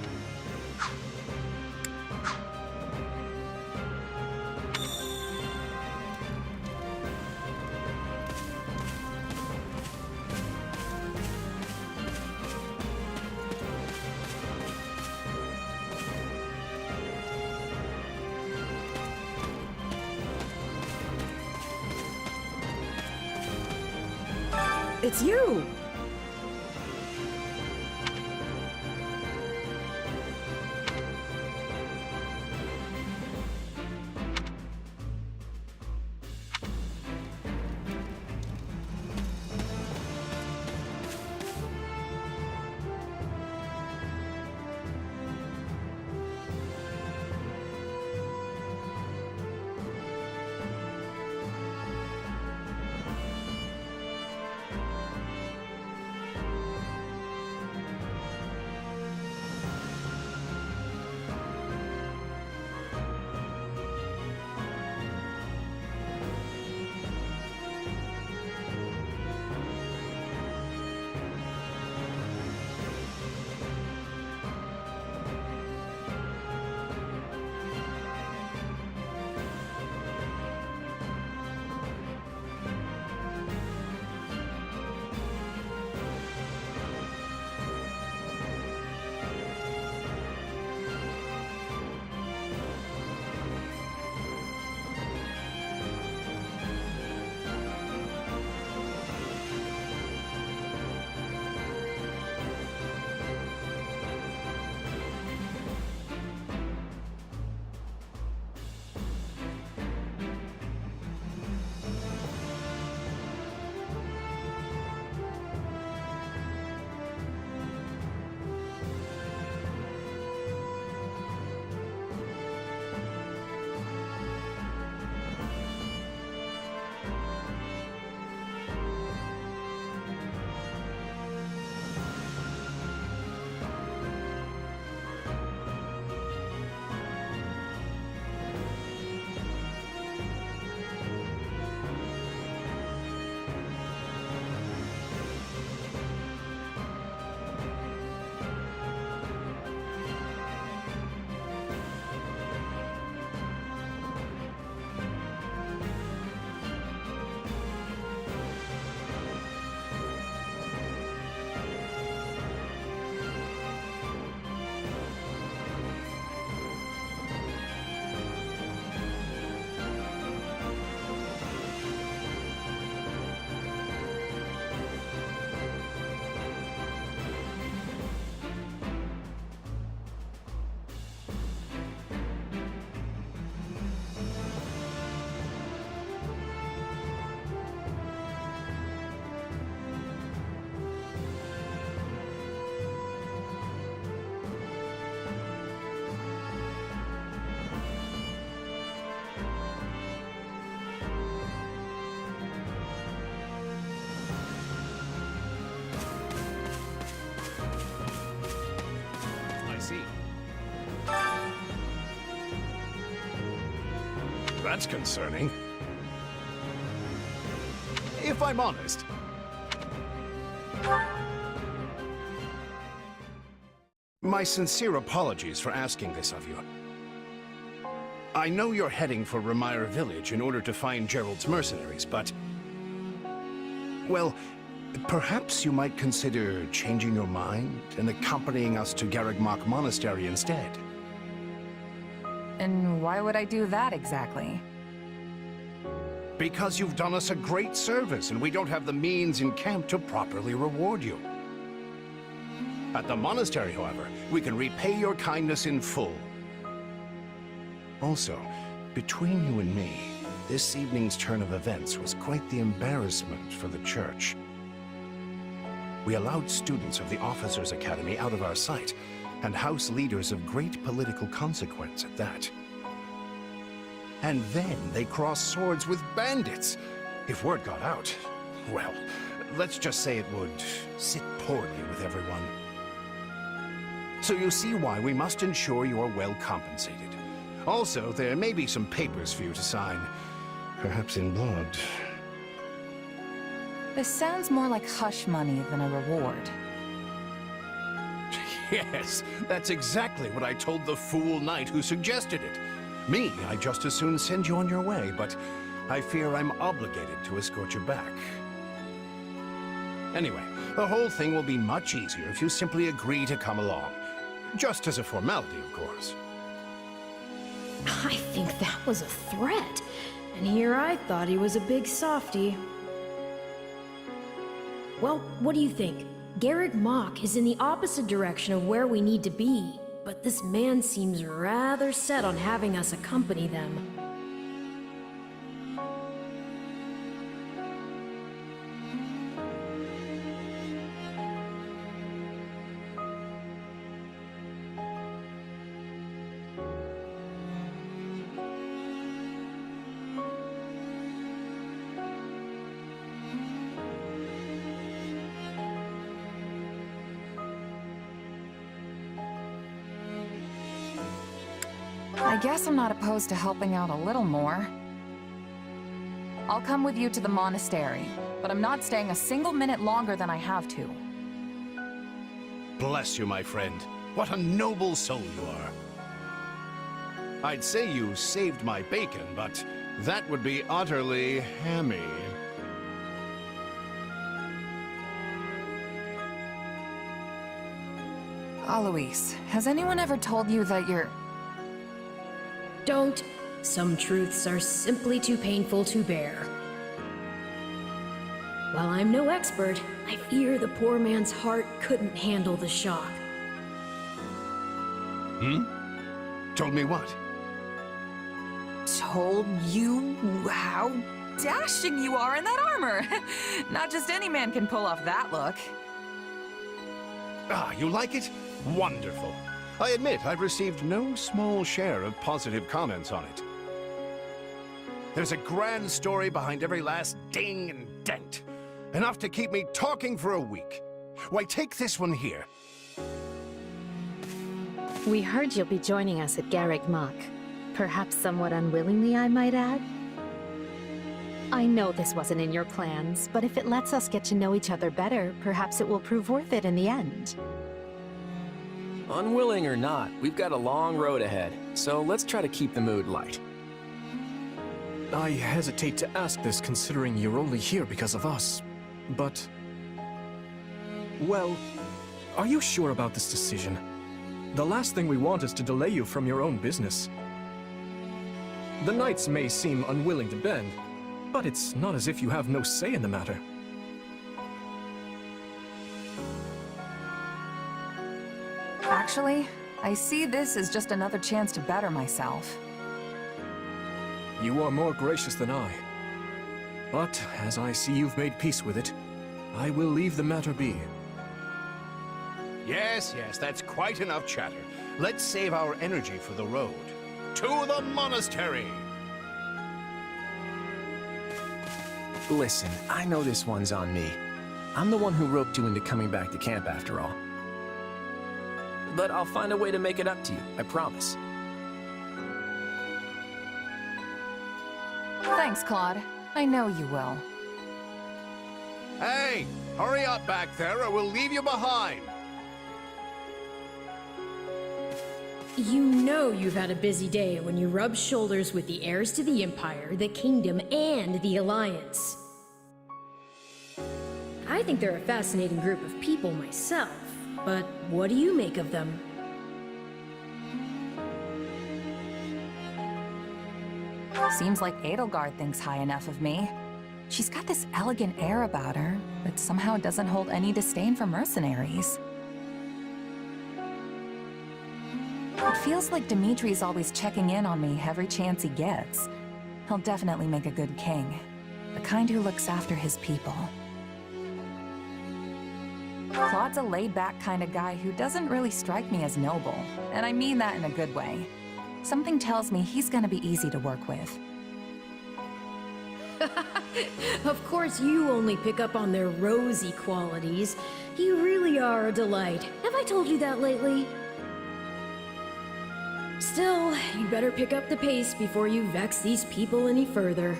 It's you! that's concerning. If I'm honest, my sincere apologies for asking this of you. I know you're heading for Remire Village in order to find Gerald's mercenaries, but... well, perhaps you might consider changing your mind and accompanying us to Garreg Mach Monastery instead. And why would I do that exactly? Because you've done us a great service, and we don't have the means in camp to properly reward you. At the monastery, however, we can repay your kindness in full. Also, between you and me, this evening's turn of events was quite the embarrassment for the church. We allowed students of the Officers' Academy out of our sight, and house leaders of great political consequence at that. And then they crossed swords with bandits. If word got out, well, let's just say it would sit poorly with everyone. So you see why we must ensure you're well compensated. Also, there may be some papers for you to sign, perhaps in blood. This sounds more like hush money than a reward. Yes, that's exactly what I told the fool knight who suggested it. Me, I'd just as soon send you on your way, but I fear I'm obligated to escort you back. Anyway, the whole thing will be much easier if you simply agree to come along. Just as a formality, of course. I think that was a threat. And here I thought he was a big softy. Well, what do you think? Garreg Mach is in the opposite direction of where we need to be, but this man seems rather set on having us accompany them. I guess I'm not opposed to helping out a little more. I'll come with you to the monastery, but I'm not staying a single minute longer than I have to. Bless you, my friend. What a noble soul you are. I'd say you saved my bacon, but that would be utterly hammy. Alois, has anyone ever told you that you're... Don't. Some truths are simply too painful to bear. While I'm no expert, I fear the poor man's heart couldn't handle the shock. Told me what? Told you how dashing you are in that armor. Not just any man can pull off that look. Ah, you like it? Wonderful. I admit I've received no small share of positive comments on it. There's a grand story behind every last ding and dent. Enough to keep me talking for a week. Why, take this one here. We heard you'll be joining us at Garreg Mach. Perhaps somewhat unwillingly, I might add. I know this wasn't in your plans, but if it lets us get to know each other better, perhaps it will prove worth it in the end. Unwilling or not, we've got a long road ahead, so let's try to keep the mood light. I hesitate to ask this considering you're only here because of us, but... well, are you sure about this decision? The last thing we want is to delay you from your own business. The knights may seem unwilling to bend, but it's not as if you have no say in the matter. Actually, I see this as just another chance to better myself. You are more gracious than I. But, as I see you've made peace with it, I will leave the matter be. Yes, that's quite enough chatter. Let's save our energy for the road. To the monastery! Listen, I know this one's on me. I'm the one who roped you into coming back to camp after all. But I'll find a way to make it up to you, I promise. Thanks, Claude. I know you will. Hey! Hurry up back there or we'll leave you behind! You know you've had a busy day when you rub shoulders with the heirs to the Empire, the Kingdom, and the Alliance. I think they're a fascinating group of people myself, but what do you make of them? Seems like Edelgard thinks high enough of me. She's got this elegant air about her, but somehow doesn't hold any disdain for mercenaries. It feels like Dimitri's always checking in on me every chance he gets. He'll definitely make a good king. The kind who looks after his people. Claude's a laid-back kind of guy who doesn't really strike me as noble, and I mean that in a good way. Something tells me he's gonna be easy to work with. Of course you only pick up on their rosy qualities. You really are a delight. Have I told you that lately? Still, you better pick up the pace before you vex these people any further.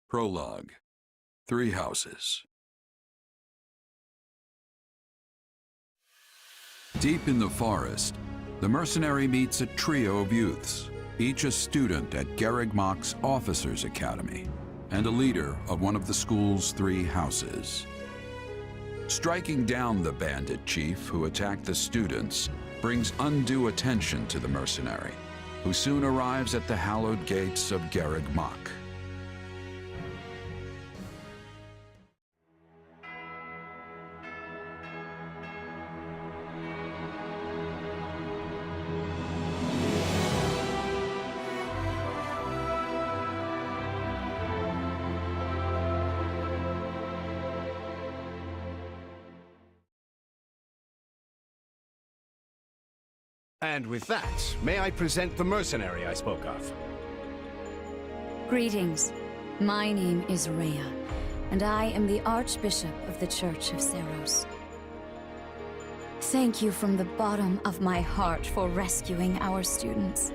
Prologue. 3 houses. Deep in the forest, the mercenary meets a trio of youths, each a student at Garreg Mach's Officers' Academy, and a leader of one of the school's 3 houses. Striking down the bandit chief who attacked the students brings undue attention to the mercenary, who soon arrives at the hallowed gates of Garreg Mach. And with that, may I present the mercenary I spoke of? Greetings. My name is Rhea, and I am the Archbishop of the Church of Seros. Thank you from the bottom of my heart for rescuing our students.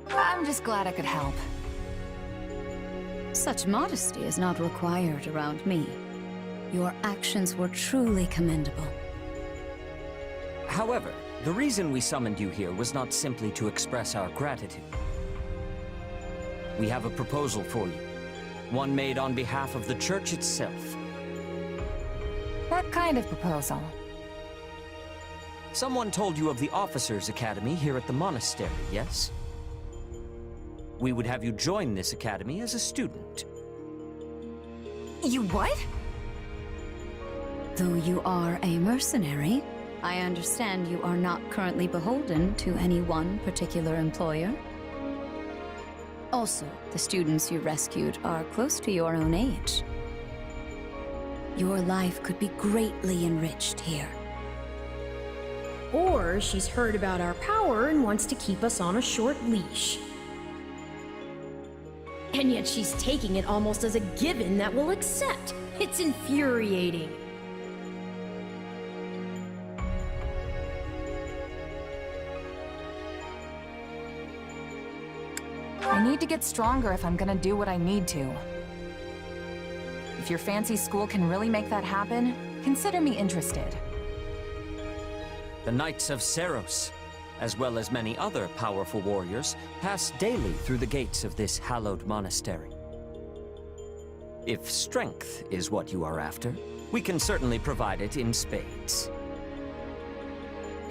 I'm just glad I could help. Such modesty is not required around me. Your actions were truly commendable. However, the reason we summoned you here was not simply to express our gratitude. We have a proposal for you, one made on behalf of the church itself. What kind of proposal? Someone told you of the Officers' Academy here at the monastery, yes? We would have you join this academy as a student. You what? Though you are a mercenary, I understand you are not currently beholden to any one particular employer. Also, the students you rescued are close to your own age. Your life could be greatly enriched here. Or she's heard about our power and wants to keep us on a short leash. And yet she's taking it almost as a given that we'll accept. It's infuriating. I need to get stronger if I'm gonna do what I need to. If your fancy school can really make that happen, consider me interested. The Knights of Seros, as well as many other powerful warriors, pass daily through the gates of this hallowed monastery. If strength is what you are after, we can certainly provide it in spades.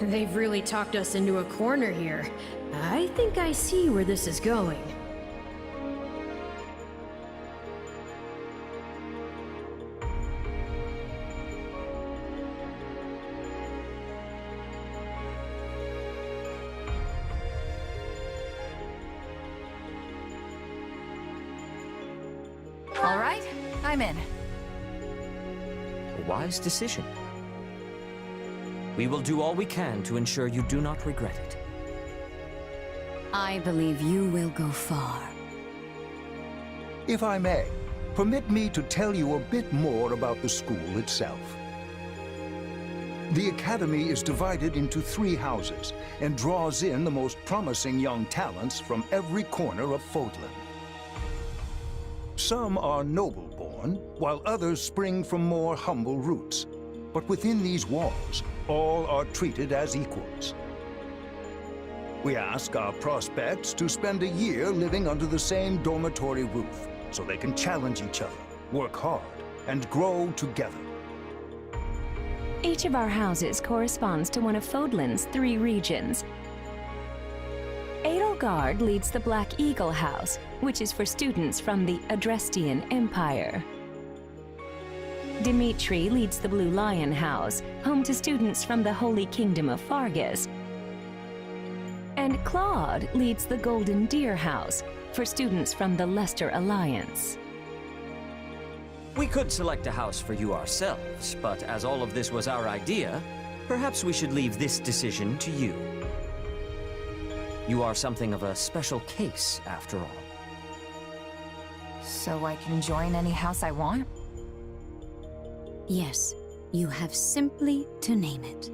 They've really talked us into a corner here. I think I see where this is going. All right, I'm in. A wise decision. We will do all we can to ensure you do not regret it. I believe you will go far. If I may, permit me to tell you a bit more about the school itself. The Academy is divided into 3 houses and draws in the most promising young talents from every corner of Fodlan. Some are noble-born, while others spring from more humble roots. But within these walls, all are treated as equals. We ask our prospects to spend a year living under the same dormitory roof, so they can challenge each other, work hard, and grow together. Each of our houses corresponds to one of Fodlan's 3 regions. Edelgard leads the Black Eagle House, which is for students from the Adrestian Empire. Dimitri leads the Blue Lion House, home to students from the Holy Kingdom of Fargus. And Claude leads the Golden Deer House, for students from the Leicester Alliance. We could select a house for you ourselves, but as all of this was our idea, perhaps we should leave this decision to you. You are something of a special case, after all. So I can join any house I want? Yes, you have simply to name it.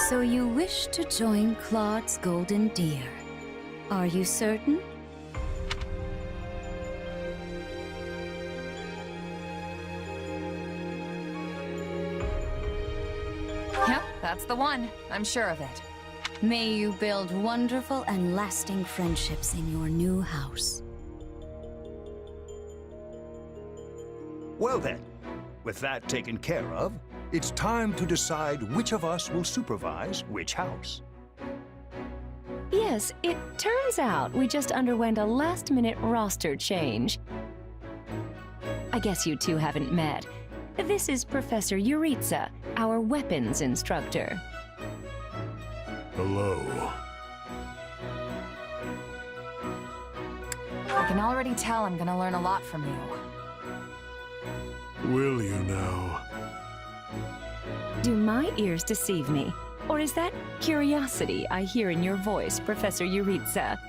So you wish to join Claude's Golden Deer. Are you certain? Yep, that's the one. I'm sure of it. May you build wonderful and lasting friendships in your new house. Well then, with that taken care of, it's time to decide which of us will supervise which house. Yes, it turns out we just underwent a last-minute roster change. I guess you two haven't met. This is Professor Yuritsa, our weapons instructor. Hello. I can already tell I'm gonna learn a lot from you. Will you now? Do my ears deceive me? Or is that curiosity I hear in your voice, Professor Yuritsa?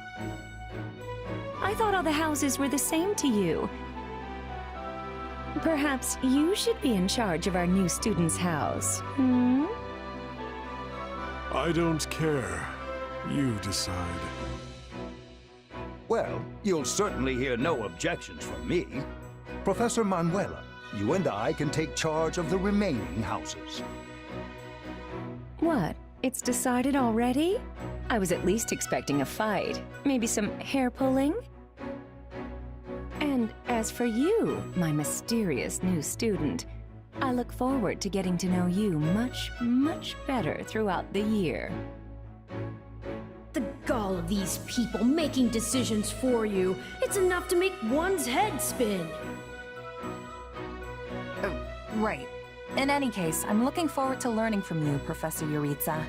I thought all the houses were the same to you. Perhaps you should be in charge of our new student's house, hmm? I don't care. You decide. Well, you'll certainly hear no objections from me. Professor Manuela, you and I can take charge of the remaining houses. What? It's decided already? I was at least expecting a fight. Maybe some hair pulling? And as for you, my mysterious new student, I look forward to getting to know you much, much better throughout the year. The gall of these people making decisions for you. It's enough to make one's head spin. Right. In any case, I'm looking forward to learning from you, Professor Yuritsa.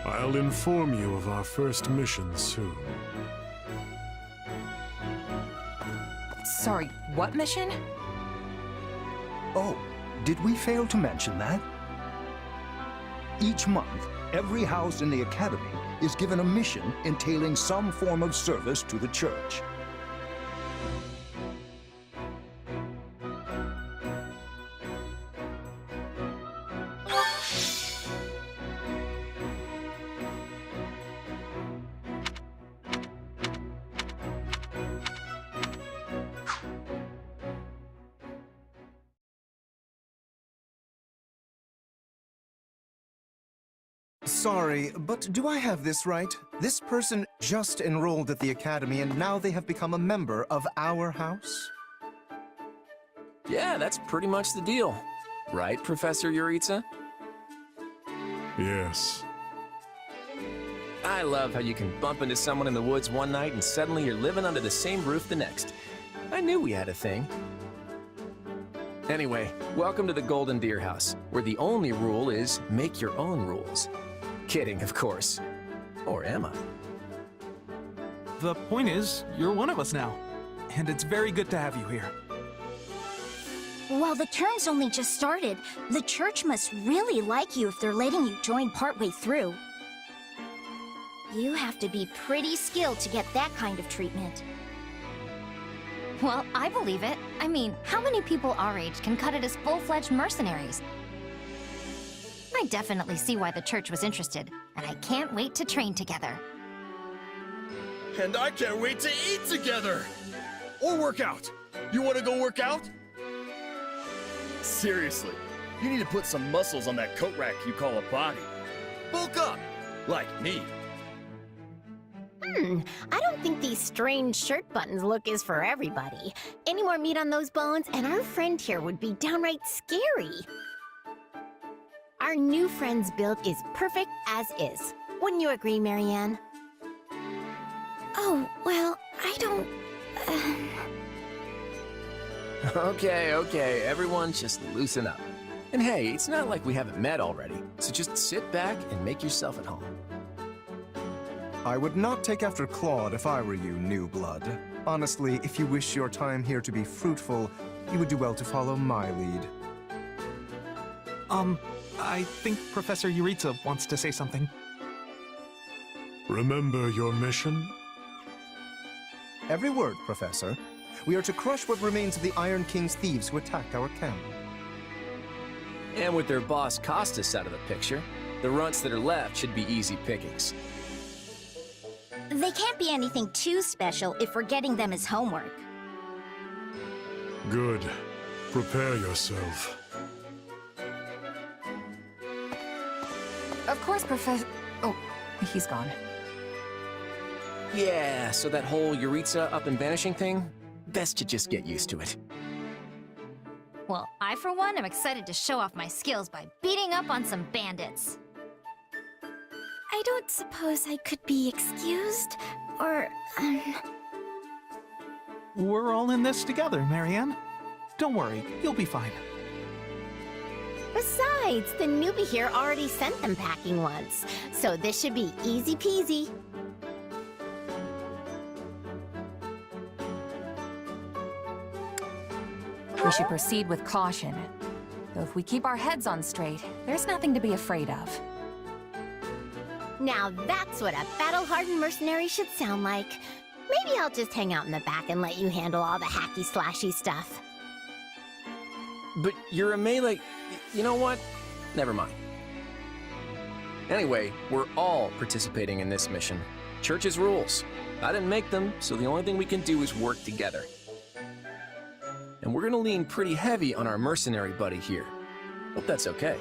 I'll inform you of our first mission soon. Sorry, what mission? Oh, did we fail to mention that? Each month, every house in the Academy is given a mission entailing some form of service to the Church. Sorry, but do I have this right? This person just enrolled at the academy and now they have become a member of our house? Yeah, that's pretty much the deal. Right, Professor Yuritsa? Yes. I love how you can bump into someone in the woods one night and suddenly you're living under the same roof the next. I knew we had a thing. Anyway, welcome to the Golden Deer House, where the only rule is make your own rules. Kidding, of course. Or am I? The point is, you're one of us now. And it's very good to have you here. Well, the term's only just started. The church must really like you if they're letting you join partway through. You have to be pretty skilled to get that kind of treatment. Well, I believe it. I mean, how many people our age can cut it as full-fledged mercenaries? I definitely see why the church was interested, and I can't wait to train together. And I can't wait to eat together! Or work out. You want to go work out? Seriously, you need to put some muscles on that coat rack you call a body. Bulk up, like me. I don't think these strange shirt buttons look is for everybody. Any more meat on those bones, and our friend here would be downright scary. Our new friend's build is perfect as is. Wouldn't you agree, Marianne? Oh, well, I don't... Okay, everyone just loosen up. And hey, it's not like we haven't met already, so just sit back and make yourself at home. I would not take after Claude if I were you, new blood. Honestly, if you wish your time here to be fruitful, you would do well to follow my lead. I think Professor Yuritsa wants to say something. Remember your mission? Every word, Professor. We are to crush what remains of the Iron King's thieves who attacked our camp. And with their boss Costas out of the picture, the runts that are left should be easy pickings. They can't be anything too special if we're getting them as homework. Good. Prepare yourself. Of course, Professor... Oh, he's gone. Yeah, so that whole Yuritsa up and vanishing thing, best to just get used to it. Well, I, for one, am excited to show off my skills by beating up on some bandits. I don't suppose I could be excused, or, We're all in this together, Marianne. Don't worry, you'll be fine. Besides, the newbie here already sent them packing once, so this should be easy peasy. We should proceed with caution. Though if we keep our heads on straight, there's nothing to be afraid of. Now that's what a battle-hardened mercenary should sound like. Maybe I'll just hang out in the back and let you handle all the hacky-slashy stuff. But you're a melee... You know what? Never mind. Anyway, we're all participating in this mission. Church's rules. I didn't make them, so the only thing we can do is work together. And we're gonna lean pretty heavy on our mercenary buddy here. Hope that's okay.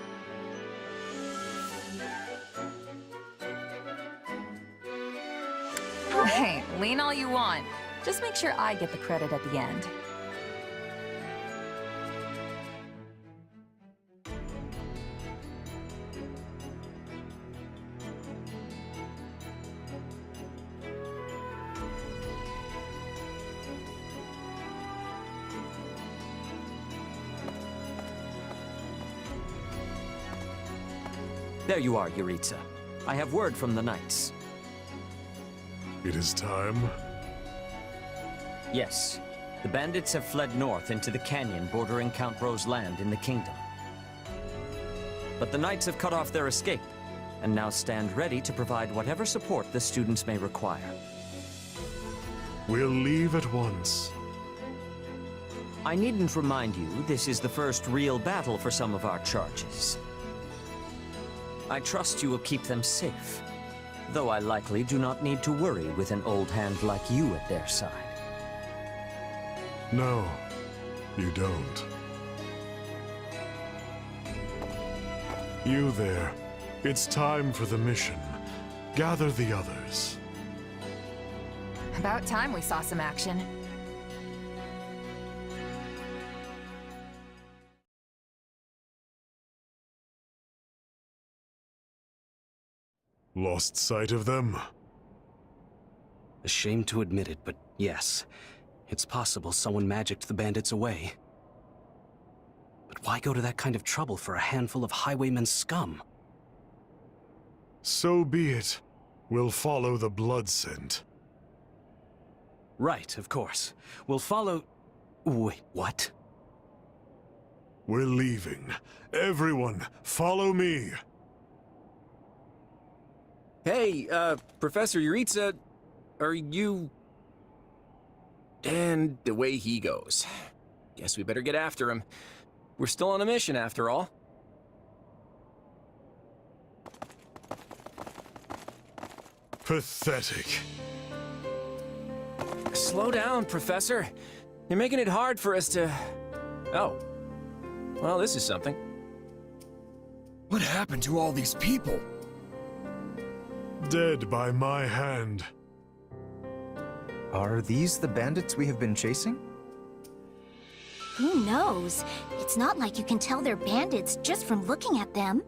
Hey, lean all you want. Just make sure I get the credit at the end. There you are, Yuritsa. I have word from the knights. It is time. Yes. The bandits have fled north into the canyon bordering Count Ro's land in the kingdom. But the knights have cut off their escape, and now stand ready to provide whatever support the students may require. We'll leave at once. I needn't remind you, this is the first real battle for some of our charges. I trust you will keep them safe, though I likely do not need to worry with an old hand like you at their side. No, you don't. You there. It's time for the mission. Gather the others. About time we saw some action. Lost sight of them? Ashamed to admit it, but yes. It's possible someone magicked the bandits away. But why go to that kind of trouble for a handful of highwaymen scum? So be it. We'll follow the blood scent. Right, of course. We'll follow... Wait, what? We're leaving. Everyone, follow me! Hey, Professor Yuritsa, are you... And the way he goes. Guess we better get after him. We're still on a mission, after all. Pathetic. Slow down, Professor. You're making it hard for us to... Oh. Well, this is something. What happened to all these people? Dead by my hand. Are these the bandits we have been chasing? Who knows? It's not like you can tell they're bandits just from looking at them.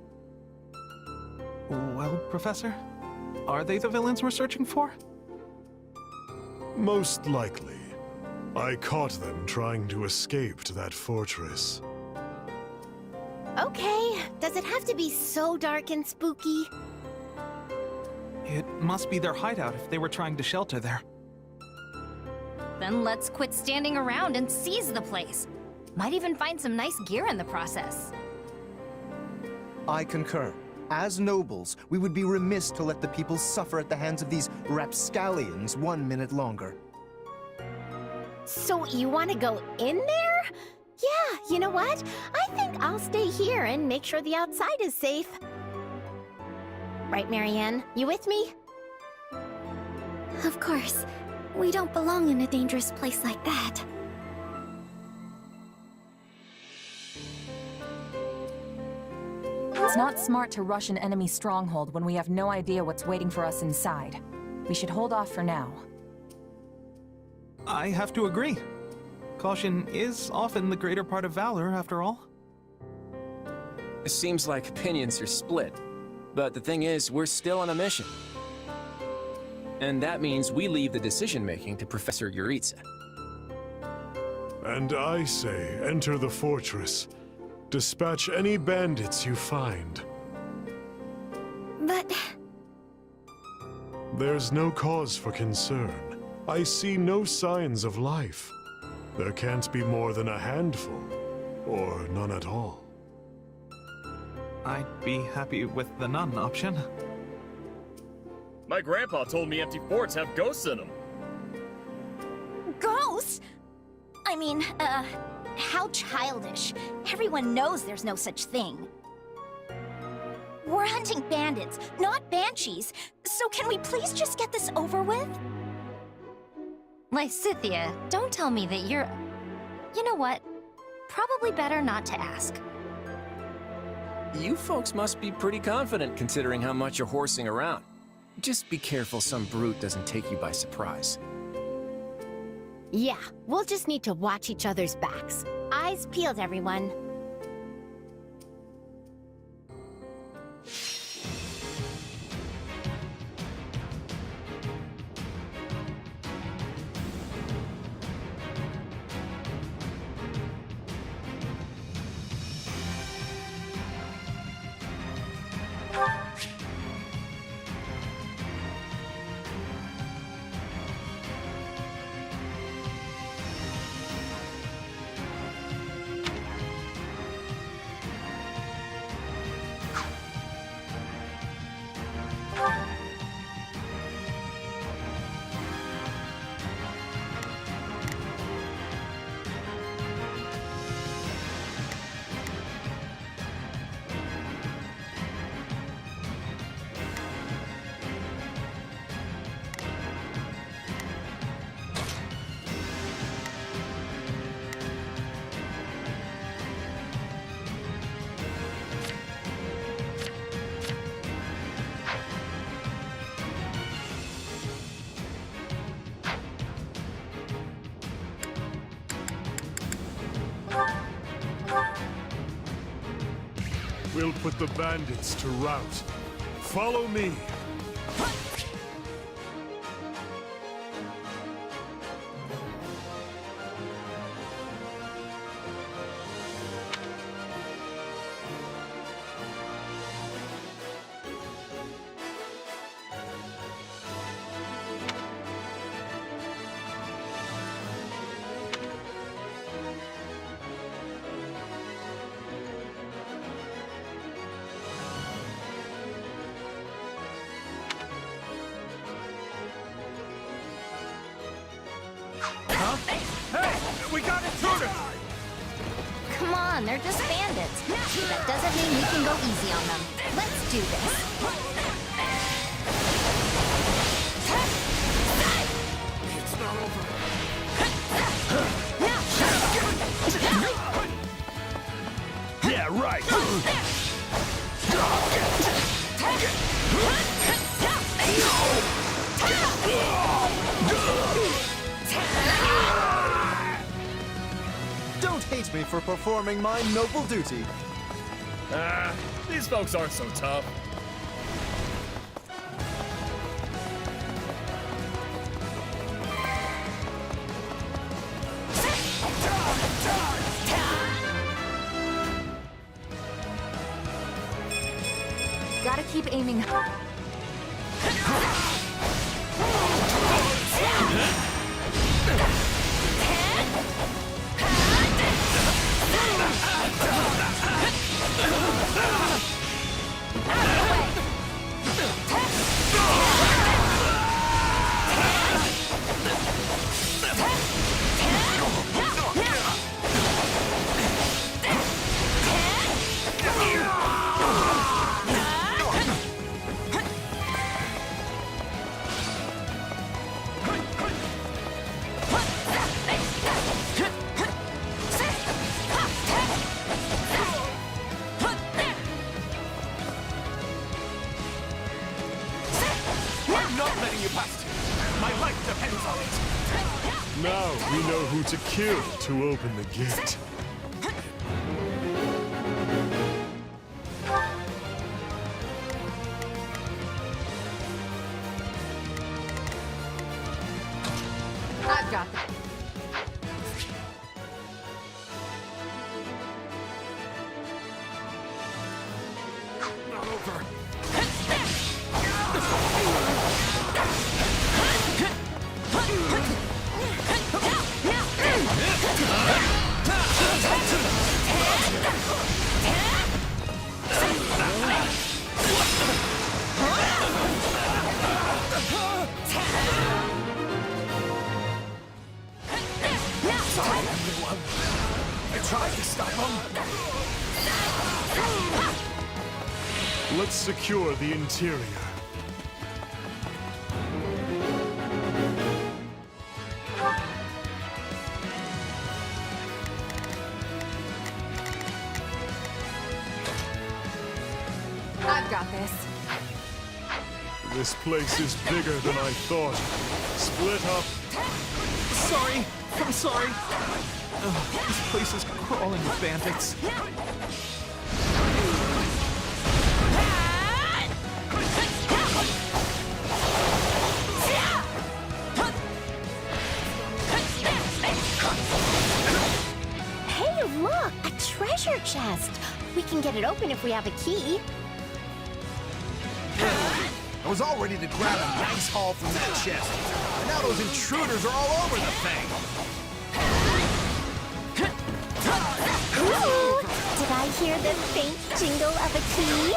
Well, Professor, are they the villains we're searching for? Most likely. I caught them trying to escape to that fortress. Okay, does it have to be so dark and spooky? It must be their hideout if they were trying to shelter there. Then let's quit standing around and seize the place. Might even find some nice gear in the process. I concur. As nobles, we would be remiss to let the people suffer at the hands of these rapscallions 1 minute longer. So you want to go in there? Yeah, you know what? I think I'll stay here and make sure the outside is safe. Right, Marianne? You with me? Of course. We don't belong in a dangerous place like that. It's not smart to rush an enemy stronghold when we have no idea what's waiting for us inside. We should hold off for now. I have to agree. Caution is often the greater part of valor, after all. It seems like opinions are split. But the thing is, we're still on a mission. And that means we leave the decision-making to Professor Yuritsa. And I say, enter the fortress. Dispatch any bandits you find. But... There's no cause for concern. I see no signs of life. There can't be more than a handful, or none at all. I'd be happy with the none option. My grandpa told me empty forts have ghosts in them. Ghosts? I mean, how childish. Everyone knows there's no such thing. We're hunting bandits, not banshees. So can we please just get this over with? Lysithia, don't tell me that you're... You know what? Probably better not to ask. You folks must be pretty confident considering how much you're horsing around. Just be careful some brute doesn't take you by surprise. Yeah, we'll just need to watch each other's backs. Eyes peeled, everyone. We'll put the bandits to rout. Follow me. We got intruders! Come on, they're just bandits. That doesn't mean we can go easy on them. Let's do this. It's not over. Yeah, right. Don't hate me for performing my noble duty. These folks aren't so tough. Gotta keep aiming. I'm not letting you past. My life depends on it. Now we know who to kill to open the gate. I've got that. Not over. I tried to stop him. Let's secure the interior. I've got this. This place is bigger than I thought. Split up. Sorry. I'm sorry. This place is crawling with bandits. Hey, look! A treasure chest! We can get it open if we have a key. I was all ready to grab a nice haul from that chest. And now those intruders are all over the thing. Ooh! Did I hear the faint jingle of a key?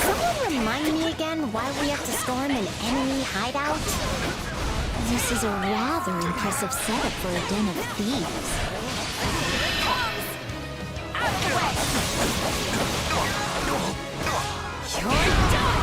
Someone remind me again why we have to storm an enemy hideout? This is a rather impressive setup for a den of thieves. Out of the way! You're done!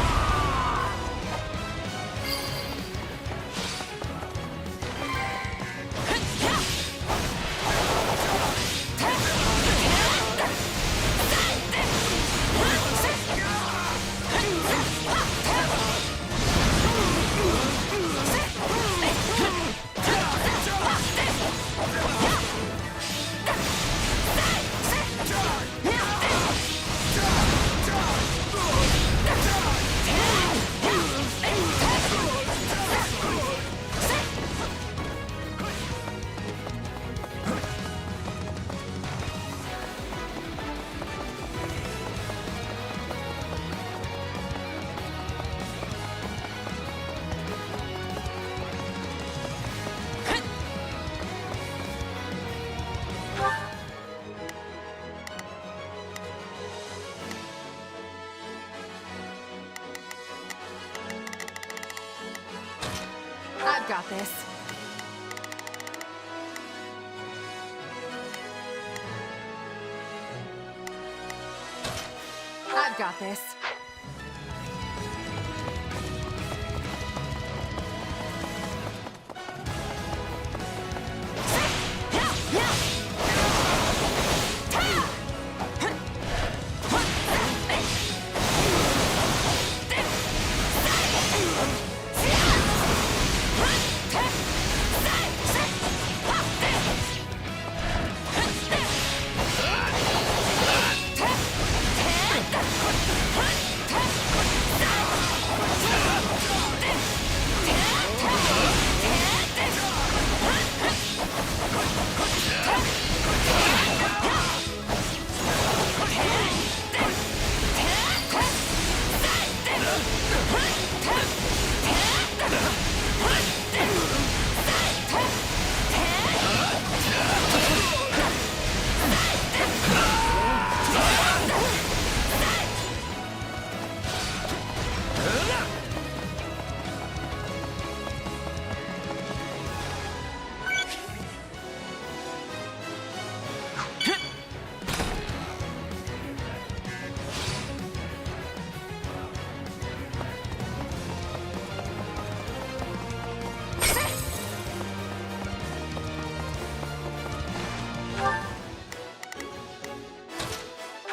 I've got this. I've got this.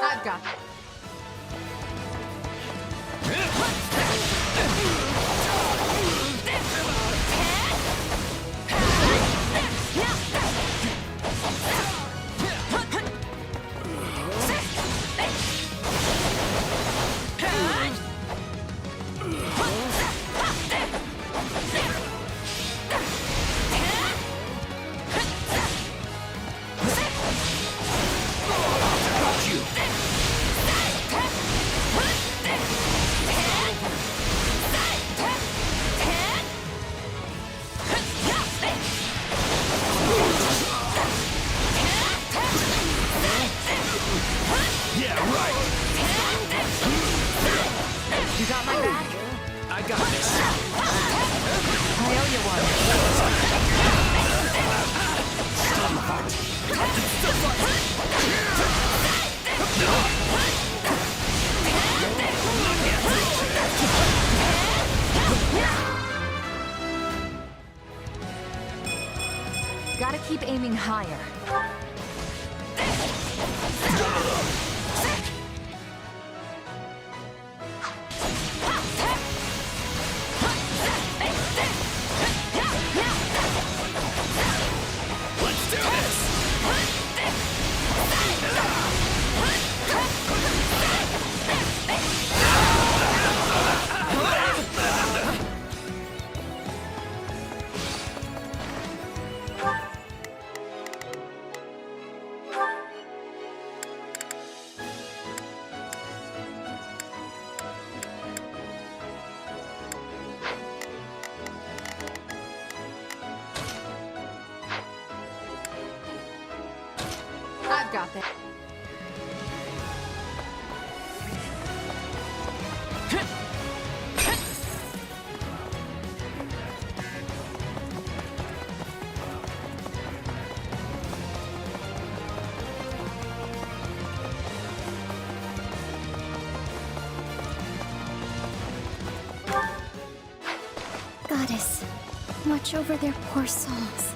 I've got it. You got my back? I got this. I owe you one. Gotta keep aiming higher. I've got this. Goddess, watch over their poor souls.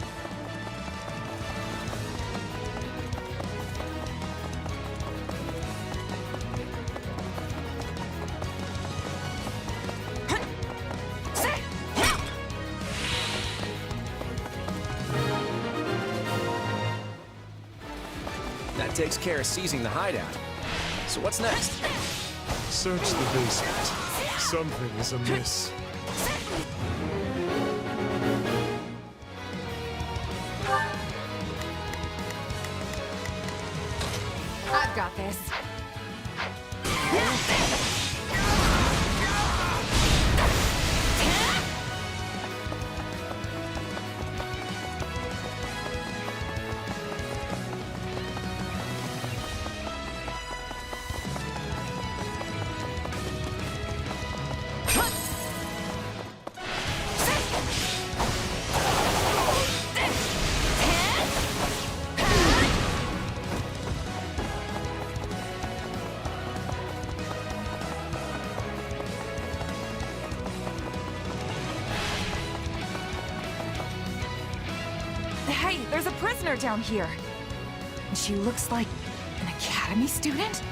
That takes care of seizing the hideout. So what's next? Search the basement. Something is amiss. I've got this. There's a prisoner down here. And she looks like an academy student?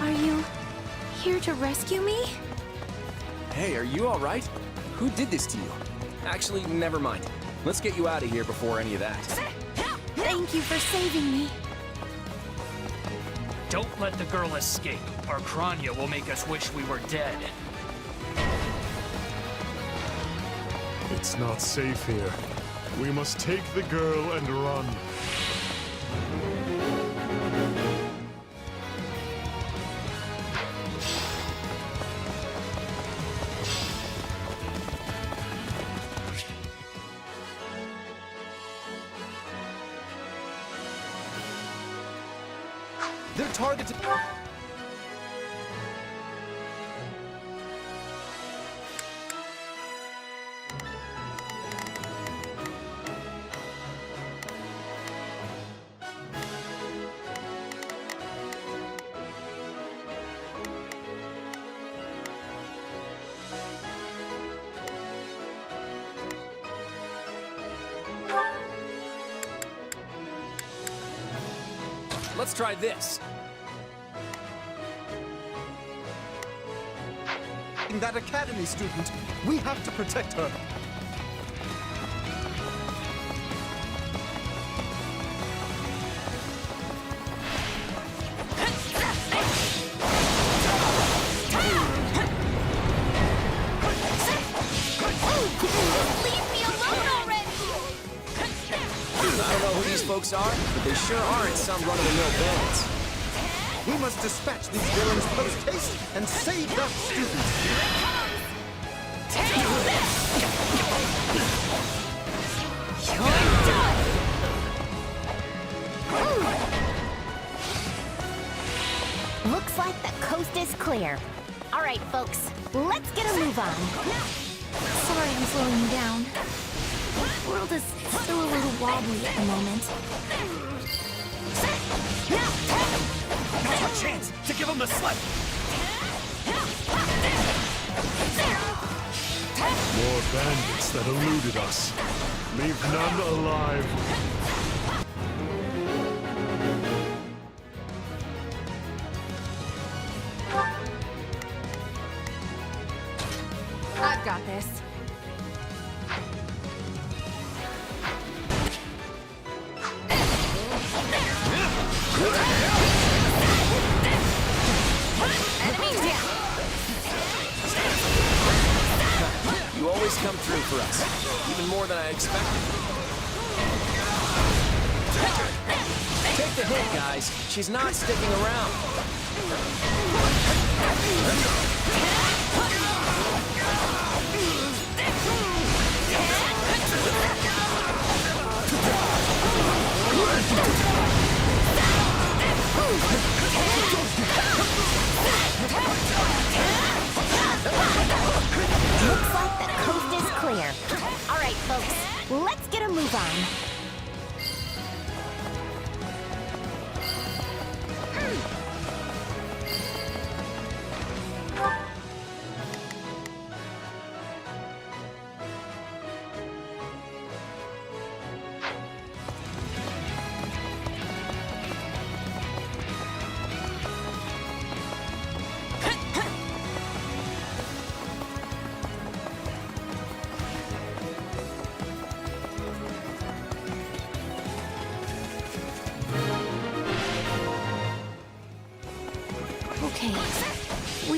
Are you here to rescue me? Hey, are you all right? Who did this to you? Actually, never mind. Let's get you out of here before any of that. Thank you for saving me. Don't let the girl escape, or Kranya will make us wish we were dead. It's not safe here. We must take the girl and run. They're targeted. Let's try this. That academy student. We have to protect her. Leave me alone already! I don't know who these folks are, but they sure aren't some run-of-the-mill bandits. We must dispatch these villains post-haste and save that student. You're done! Looks like the coast is clear. All right, folks, let's get a move on. Sorry I'm slowing you down. The world is still a little wobbly at the moment. Now's our chance to give him the slip! More bandits that eluded us. Leave none alive. I've got this. Enemies down! You always come through for us, even more than I expected. Take the hint, guys. She's not sticking around. Looks like the coast is clear. All right, folks, let's get a move on.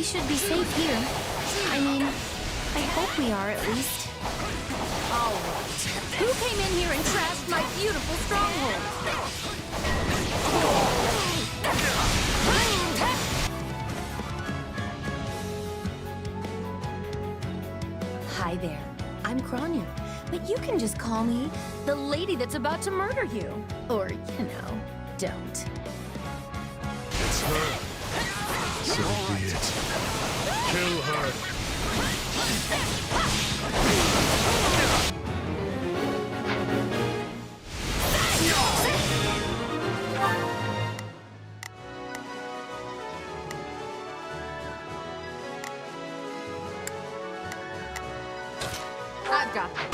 We should be safe here. I mean, I hope we are at least. All right. Who came in here and trashed my beautiful stronghold? Hi there. I'm Cranya, but you can just call me the lady that's about to murder you. Or, don't. It's her. So be it. Kill her. I've got this.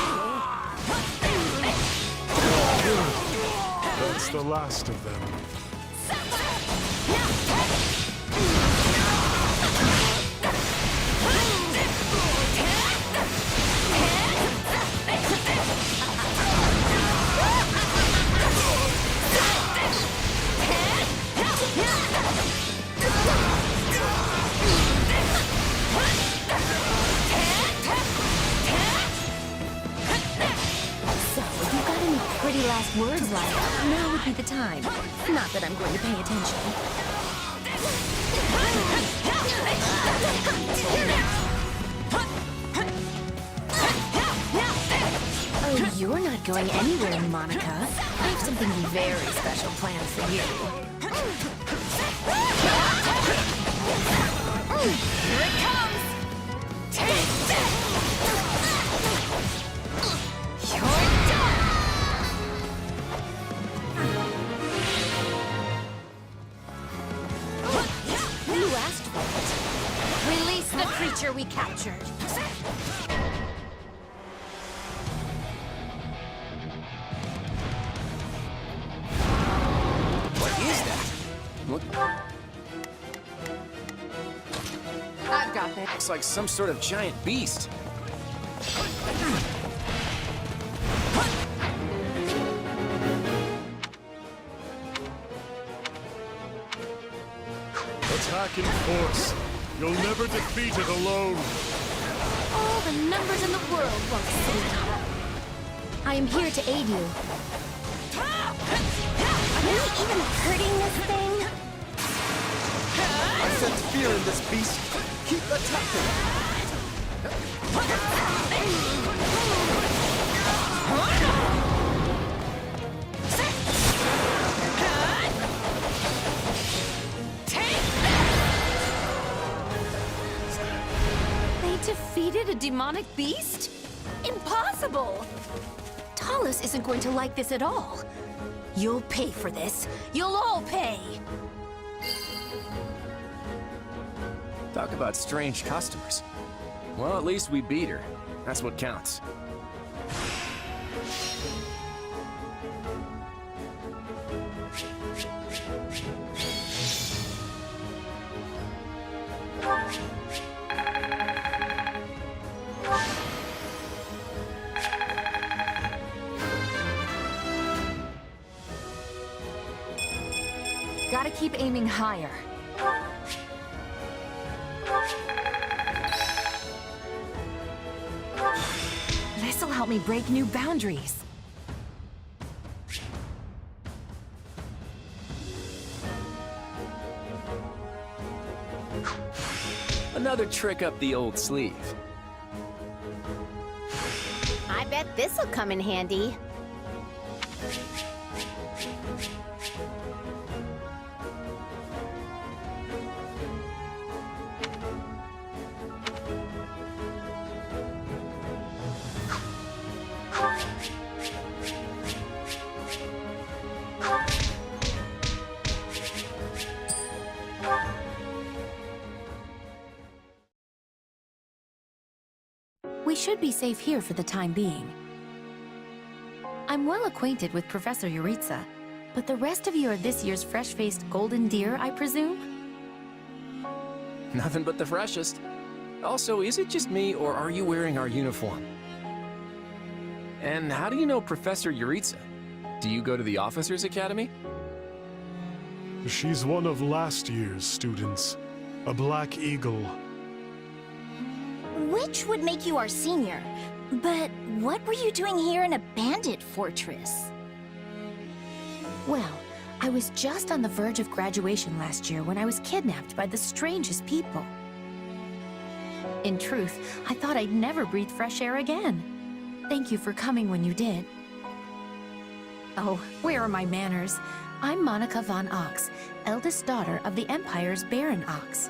That's the last of them. Pretty last words lined up, now would be the time. Not that I'm going to pay attention. Oh, you're not going anywhere, Monica. I have something very special planned for you. Here it comes! Take this! You're done! You asked for it. Release the creature we captured. What is that? Look, I've got this. looks like some sort of giant beast. Attack in force. You'll never defeat it alone. All the numbers in the world won't save you. I am here to aid you. Are we even hurting this thing? I sense fear in this beast. Keep attacking. Defeated a demonic beast? Impossible! Talus isn't going to like this at all. You'll pay for this. You'll all pay! Talk about strange customers. Well, at least we beat her. That's what counts. Gotta keep aiming higher. This'll help me break new boundaries. Another trick up the old sleeve. I bet this'll come in handy. We should be safe here for the time being. I'm well acquainted with Professor Yuritsa, but the rest of you are this year's fresh-faced golden deer, I presume? Nothing but the freshest. Also, is it just me, or are you wearing our uniform? And how do you know Professor Yuritsa? Do you go to the Officers' Academy? She's one of last year's students. A black eagle. Which would make you our senior. But what were you doing here in a bandit fortress? Well, I was just on the verge of graduation last year when I was kidnapped by the strangest people. In truth, I thought I'd never breathe fresh air again. Thank you for coming when you did. Oh, where are my manners? I'm Monica von Ox, eldest daughter of the Empire's Baron Ox.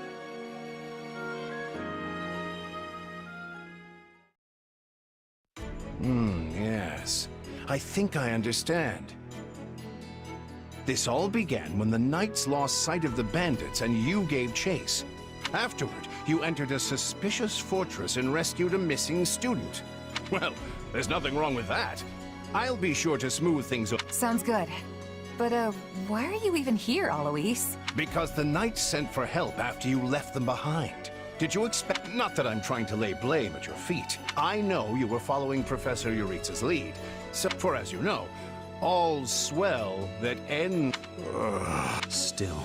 Yes. I think I understand. This all began when the knights lost sight of the bandits and you gave chase. Afterward, you entered a suspicious fortress and rescued a missing student. Well, there's nothing wrong with that. I'll be sure to smooth things over. Sounds good. But, why are you even here, Alois? Because the knights sent for help after you left them behind. Did you expect— Not that I'm trying to lay blame at your feet. I know you were following Professor Euritza's lead. So, for as you know, all's well that ends— Still,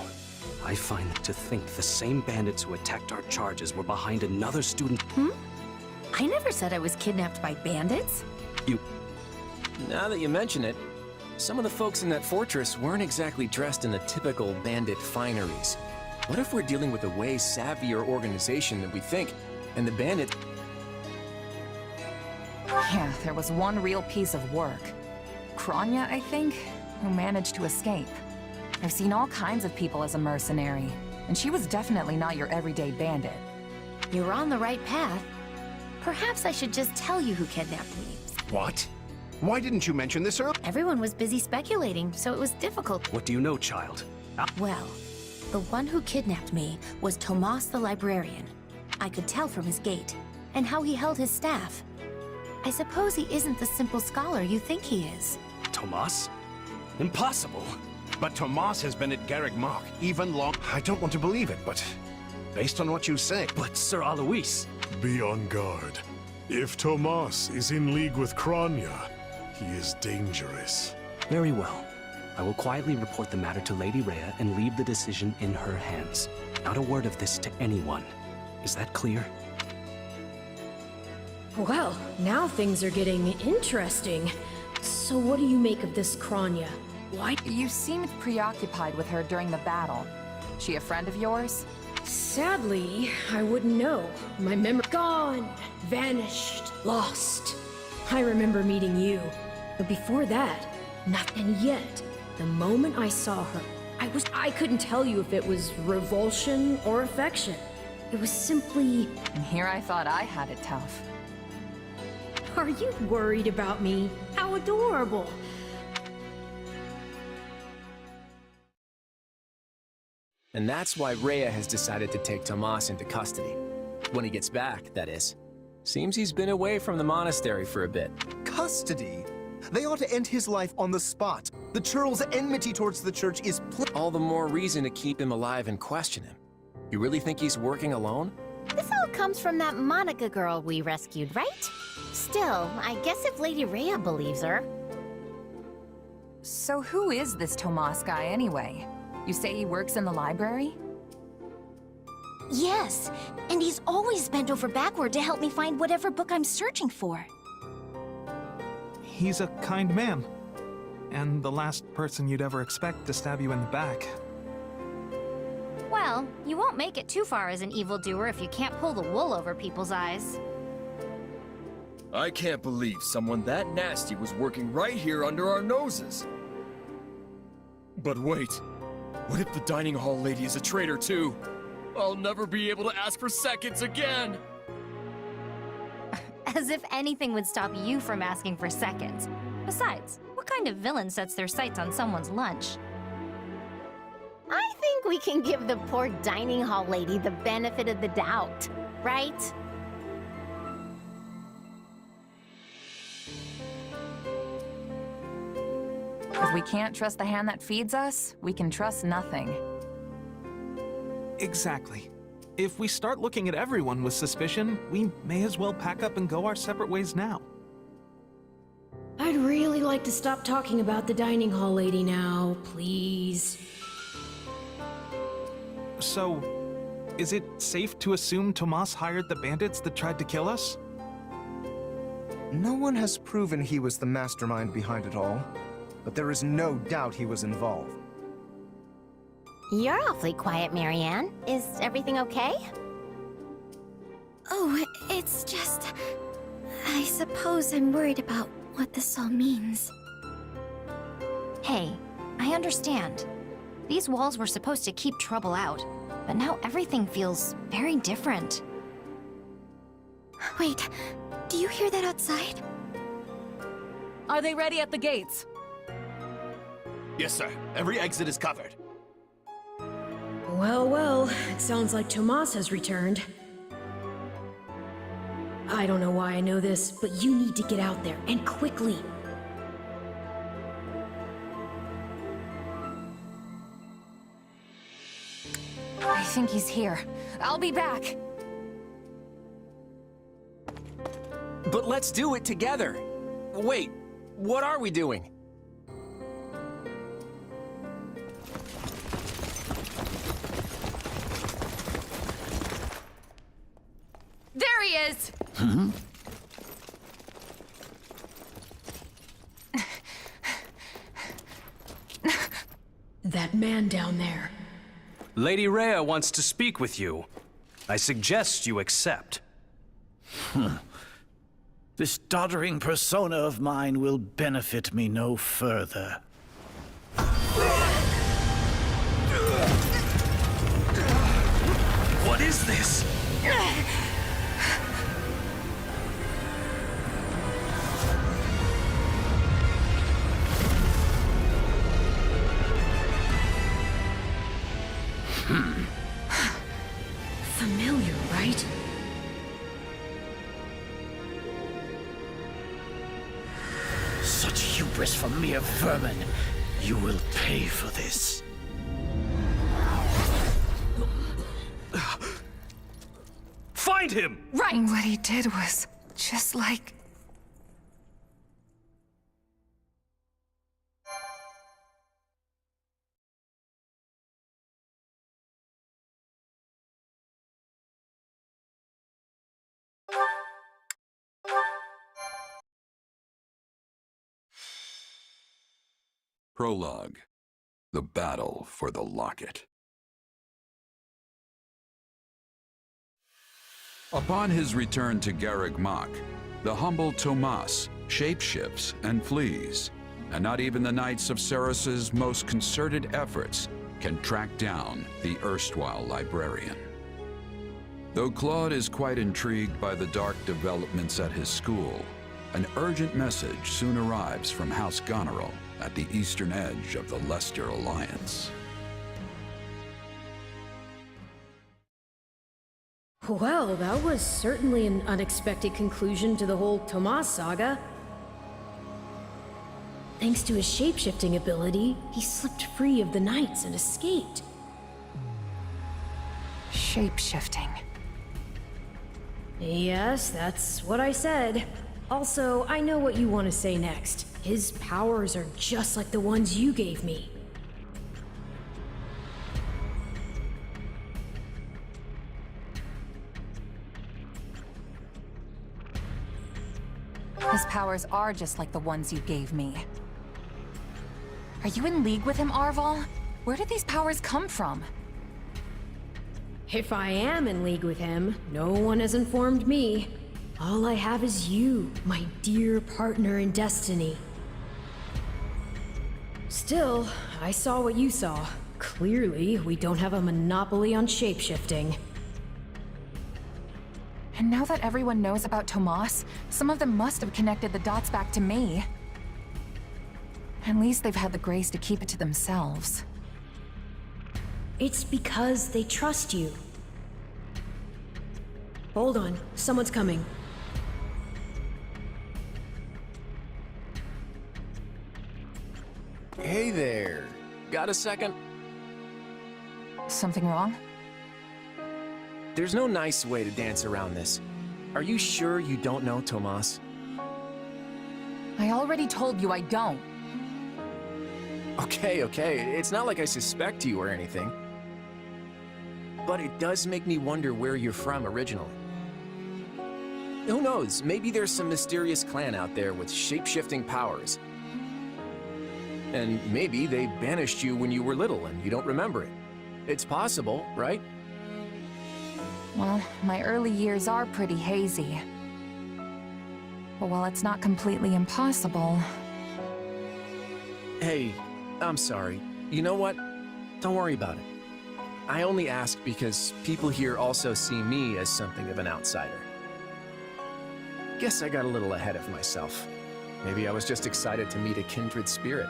I find to think the same bandits who attacked our charges were behind another student— I never said I was kidnapped by bandits. Now that you mention it, some of the folks in that fortress weren't exactly dressed in the typical bandit fineries. What if we're dealing with a way savvier organization than we think, and the bandit— Yeah, there was one real piece of work. Kranya, I think, who managed to escape. I've seen all kinds of people as a mercenary, and she was definitely not your everyday bandit. You're on the right path. Perhaps I should just tell you who kidnapped me. What? Why didn't you mention this earlier? Everyone was busy speculating, so it was difficult. What do you know, child? Well, the one who kidnapped me was Tomas the librarian. I could tell from his gait, and how he held his staff. I suppose he isn't the simple scholar you think he is. Tomas? Impossible! But Tomas has been at Garreg Mach even long— I don't want to believe it, but based on what you say— But Sir Alois— Be on guard. If Tomas is in league with Kranya, he is dangerous. Very well. I will quietly report the matter to Lady Rhea and leave the decision in her hands. Not a word of this to anyone. Is that clear? Well, now things are getting interesting. So what do you make of this Kranya? Why— You seemed preoccupied with her during the battle. She a friend of yours? Sadly, I wouldn't know. My memory— gone, vanished, lost. I remember meeting you. But before that, nothing yet. The moment I saw her, I couldn't tell you if it was revulsion or affection. It was simply— And here I thought I had it tough. Are you worried about me? How adorable! And that's why Rhea has decided to take Tomas into custody. When he gets back, that is. Seems he's been away from the monastery for a bit. Custody? They ought to end his life on the spot. The churl's enmity towards the church is all the more reason to keep him alive and question him. You really think he's working alone? This all comes from that Monica girl we rescued, right? Still, I guess if Lady Rhea believes her. So who is this Tomas guy anyway? You say he works in the library? Yes, and he's always bent over backward to help me find whatever book I'm searching for. He's a kind man. And the last person you'd ever expect to stab you in the back. Well, you won't make it too far as an evildoer if you can't pull the wool over people's eyes. I can't believe someone that nasty was working right here under our noses. But wait, what if the dining hall lady is a traitor too? I'll never be able to ask for seconds again! As if anything would stop you from asking for seconds. Besides, what kind of villain sets their sights on someone's lunch? I think we can give the poor dining hall lady the benefit of the doubt, right? If we can't trust the hand that feeds us, we can trust nothing. Exactly. If we start looking at everyone with suspicion, we may as well pack up and go our separate ways now. I'd really like to stop talking about the dining hall lady now, please. So, is it safe to assume Tomas hired the bandits that tried to kill us? No one has proven he was the mastermind behind it all, but there is no doubt he was involved. You're awfully quiet, Marianne. Is everything okay? Oh, it's just... I suppose I'm worried about what this all means. Hey, I understand. These walls were supposed to keep trouble out, but now everything feels very different. Wait, do you hear that outside? Are they ready at the gates? Yes, sir. Every exit is covered. Well, well, it sounds like Tomas has returned. I don't know why I know this, but you need to get out there, and quickly. I think he's here. I'll be back. But let's do it together. Wait, what are we doing? There he is! That man down there. Lady Rhea wants to speak with you. I suggest you accept. This doddering persona of mine will benefit me no further. What is this? Familiar, right? Such hubris from mere vermin. You will pay for this. Find him! Right! What he did was just like... Prologue. The Battle for the Locket. Upon his return to Garreg Mach, the humble Tomas shapeshifts and flees, and not even the Knights of Ceros's most concerted efforts can track down the erstwhile librarian. Though Claude is quite intrigued by the dark developments at his school, an urgent message soon arrives from House Goneril at the eastern edge of the Leicester Alliance. Well, that was certainly an unexpected conclusion to the whole Tomas saga. Thanks to his shapeshifting ability, he slipped free of the Knights and escaped. Shapeshifting. Yes, that's what I said. Also, I know what you want to say next. His powers are just like the ones you gave me. His powers are just like the ones you gave me. Are you in league with him, Arval? Where did these powers come from? If I am in league with him, no one has informed me. All I have is you, my dear partner in destiny. Still, I saw what you saw. Clearly, we don't have a monopoly on shapeshifting. And now that everyone knows about Tomas, some of them must have connected the dots back to me. At least they've had the grace to keep it to themselves. It's because they trust you. Hold on, someone's coming. Hey there. Got a second? Something wrong? There's no nice way to dance around this. Are you sure you don't know Tomas? I already told you I don't. Okay, it's not like I suspect you or anything. but it does make me wonder where you're from originally. Who knows, maybe there's some mysterious clan out there with shape-shifting powers. And maybe they banished you when you were little and you don't remember it. It's possible, right? Well, my early years are pretty hazy. But while it's not completely impossible... Hey, I'm sorry. You know what? Don't worry about it. I only ask because people here also see me as something of an outsider. Guess I got a little ahead of myself. Maybe I was just excited to meet a kindred spirit.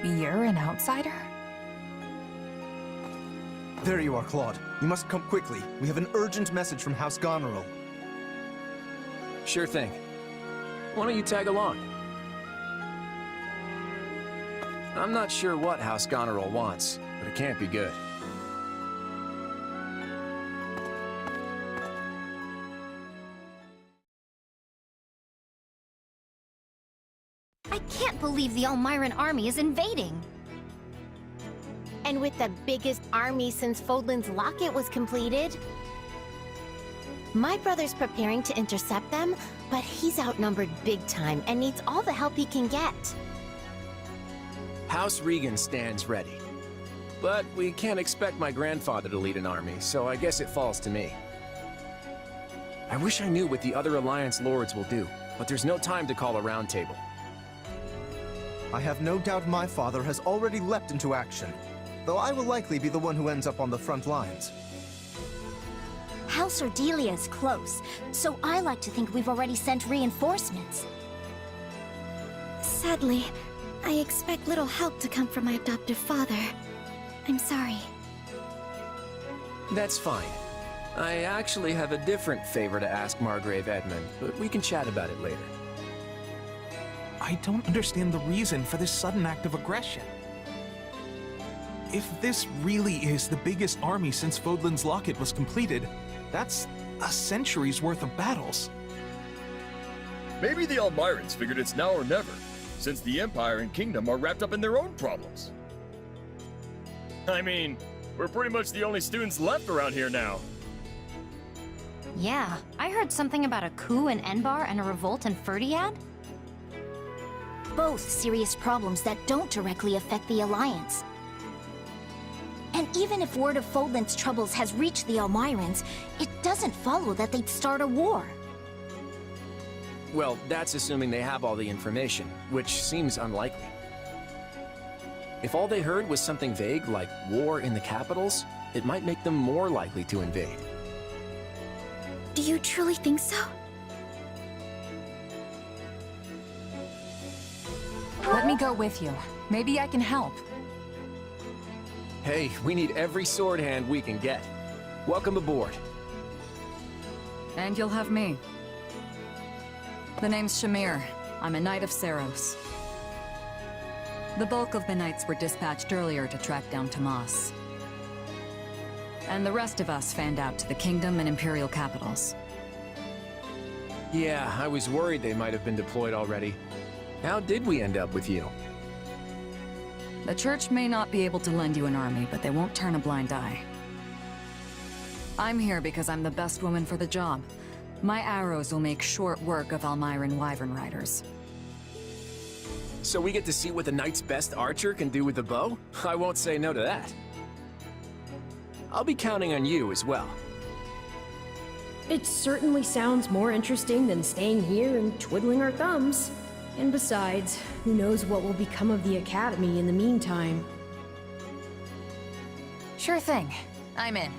You're an outsider? There you are, Claude. You must come quickly. We have an urgent message from House Goneril. Sure thing. Why don't you tag along? I'm not sure what House Goneril wants, but it can't be good. I can't believe the Elmiran army is invading. And with the biggest army since Fodlan's Locket was completed. My brother's preparing to intercept them, but he's outnumbered big time and needs all the help he can get. House Regan stands ready. But we can't expect my grandfather to lead an army, so I guess it falls to me. I wish I knew what the other Alliance lords will do, but there's no time to call a roundtable. I have no doubt my father has already leapt into action, though I will likely be the one who ends up on the front lines. House Ordelia is close, so I like to think we've already sent reinforcements. Sadly, I expect little help to come from my adoptive father. I'm sorry. That's fine. I actually have a different favor to ask Margrave Edmund, but we can chat about it later. I don't understand the reason for this sudden act of aggression. If this really is the biggest army since Fodlan's Locket was completed, that's a century's worth of battles. Maybe the Elmirans figured it's now or never, since the Empire and Kingdom are wrapped up in their own problems. I mean, we're pretty much the only students left around here now. Yeah, I heard something about a coup in Enbar and a revolt in Ferdiad. Both serious problems that don't directly affect the Alliance. And even if word of Fodlan's troubles has reached the Elmirans, it doesn't follow that they'd start a war. Well, that's assuming they have all the information, which seems unlikely. If all they heard was something vague like war in the capitals, it might make them more likely to invade. Do you truly think so? Let me go with you. Maybe I can help. Hey, we need every sword hand we can get. Welcome aboard. And you'll have me. The name's Shamir. I'm a Knight of Saros. The bulk of the Knights were dispatched earlier to track down Tomas. And the rest of us fanned out to the Kingdom and Imperial capitals. Yeah, I was worried they might have been deployed already. How did we end up with you? The Church may not be able to lend you an army, but they won't turn a blind eye. I'm here because I'm the best woman for the job. My arrows will make short work of Elmiran Wyvern Riders. So we get to see what the Knight's best archer can do with the bow? I won't say no to that. I'll be counting on you as well. It certainly sounds more interesting than staying here and twiddling our thumbs. And besides, who knows what will become of the Academy in the meantime. Sure thing. I'm in.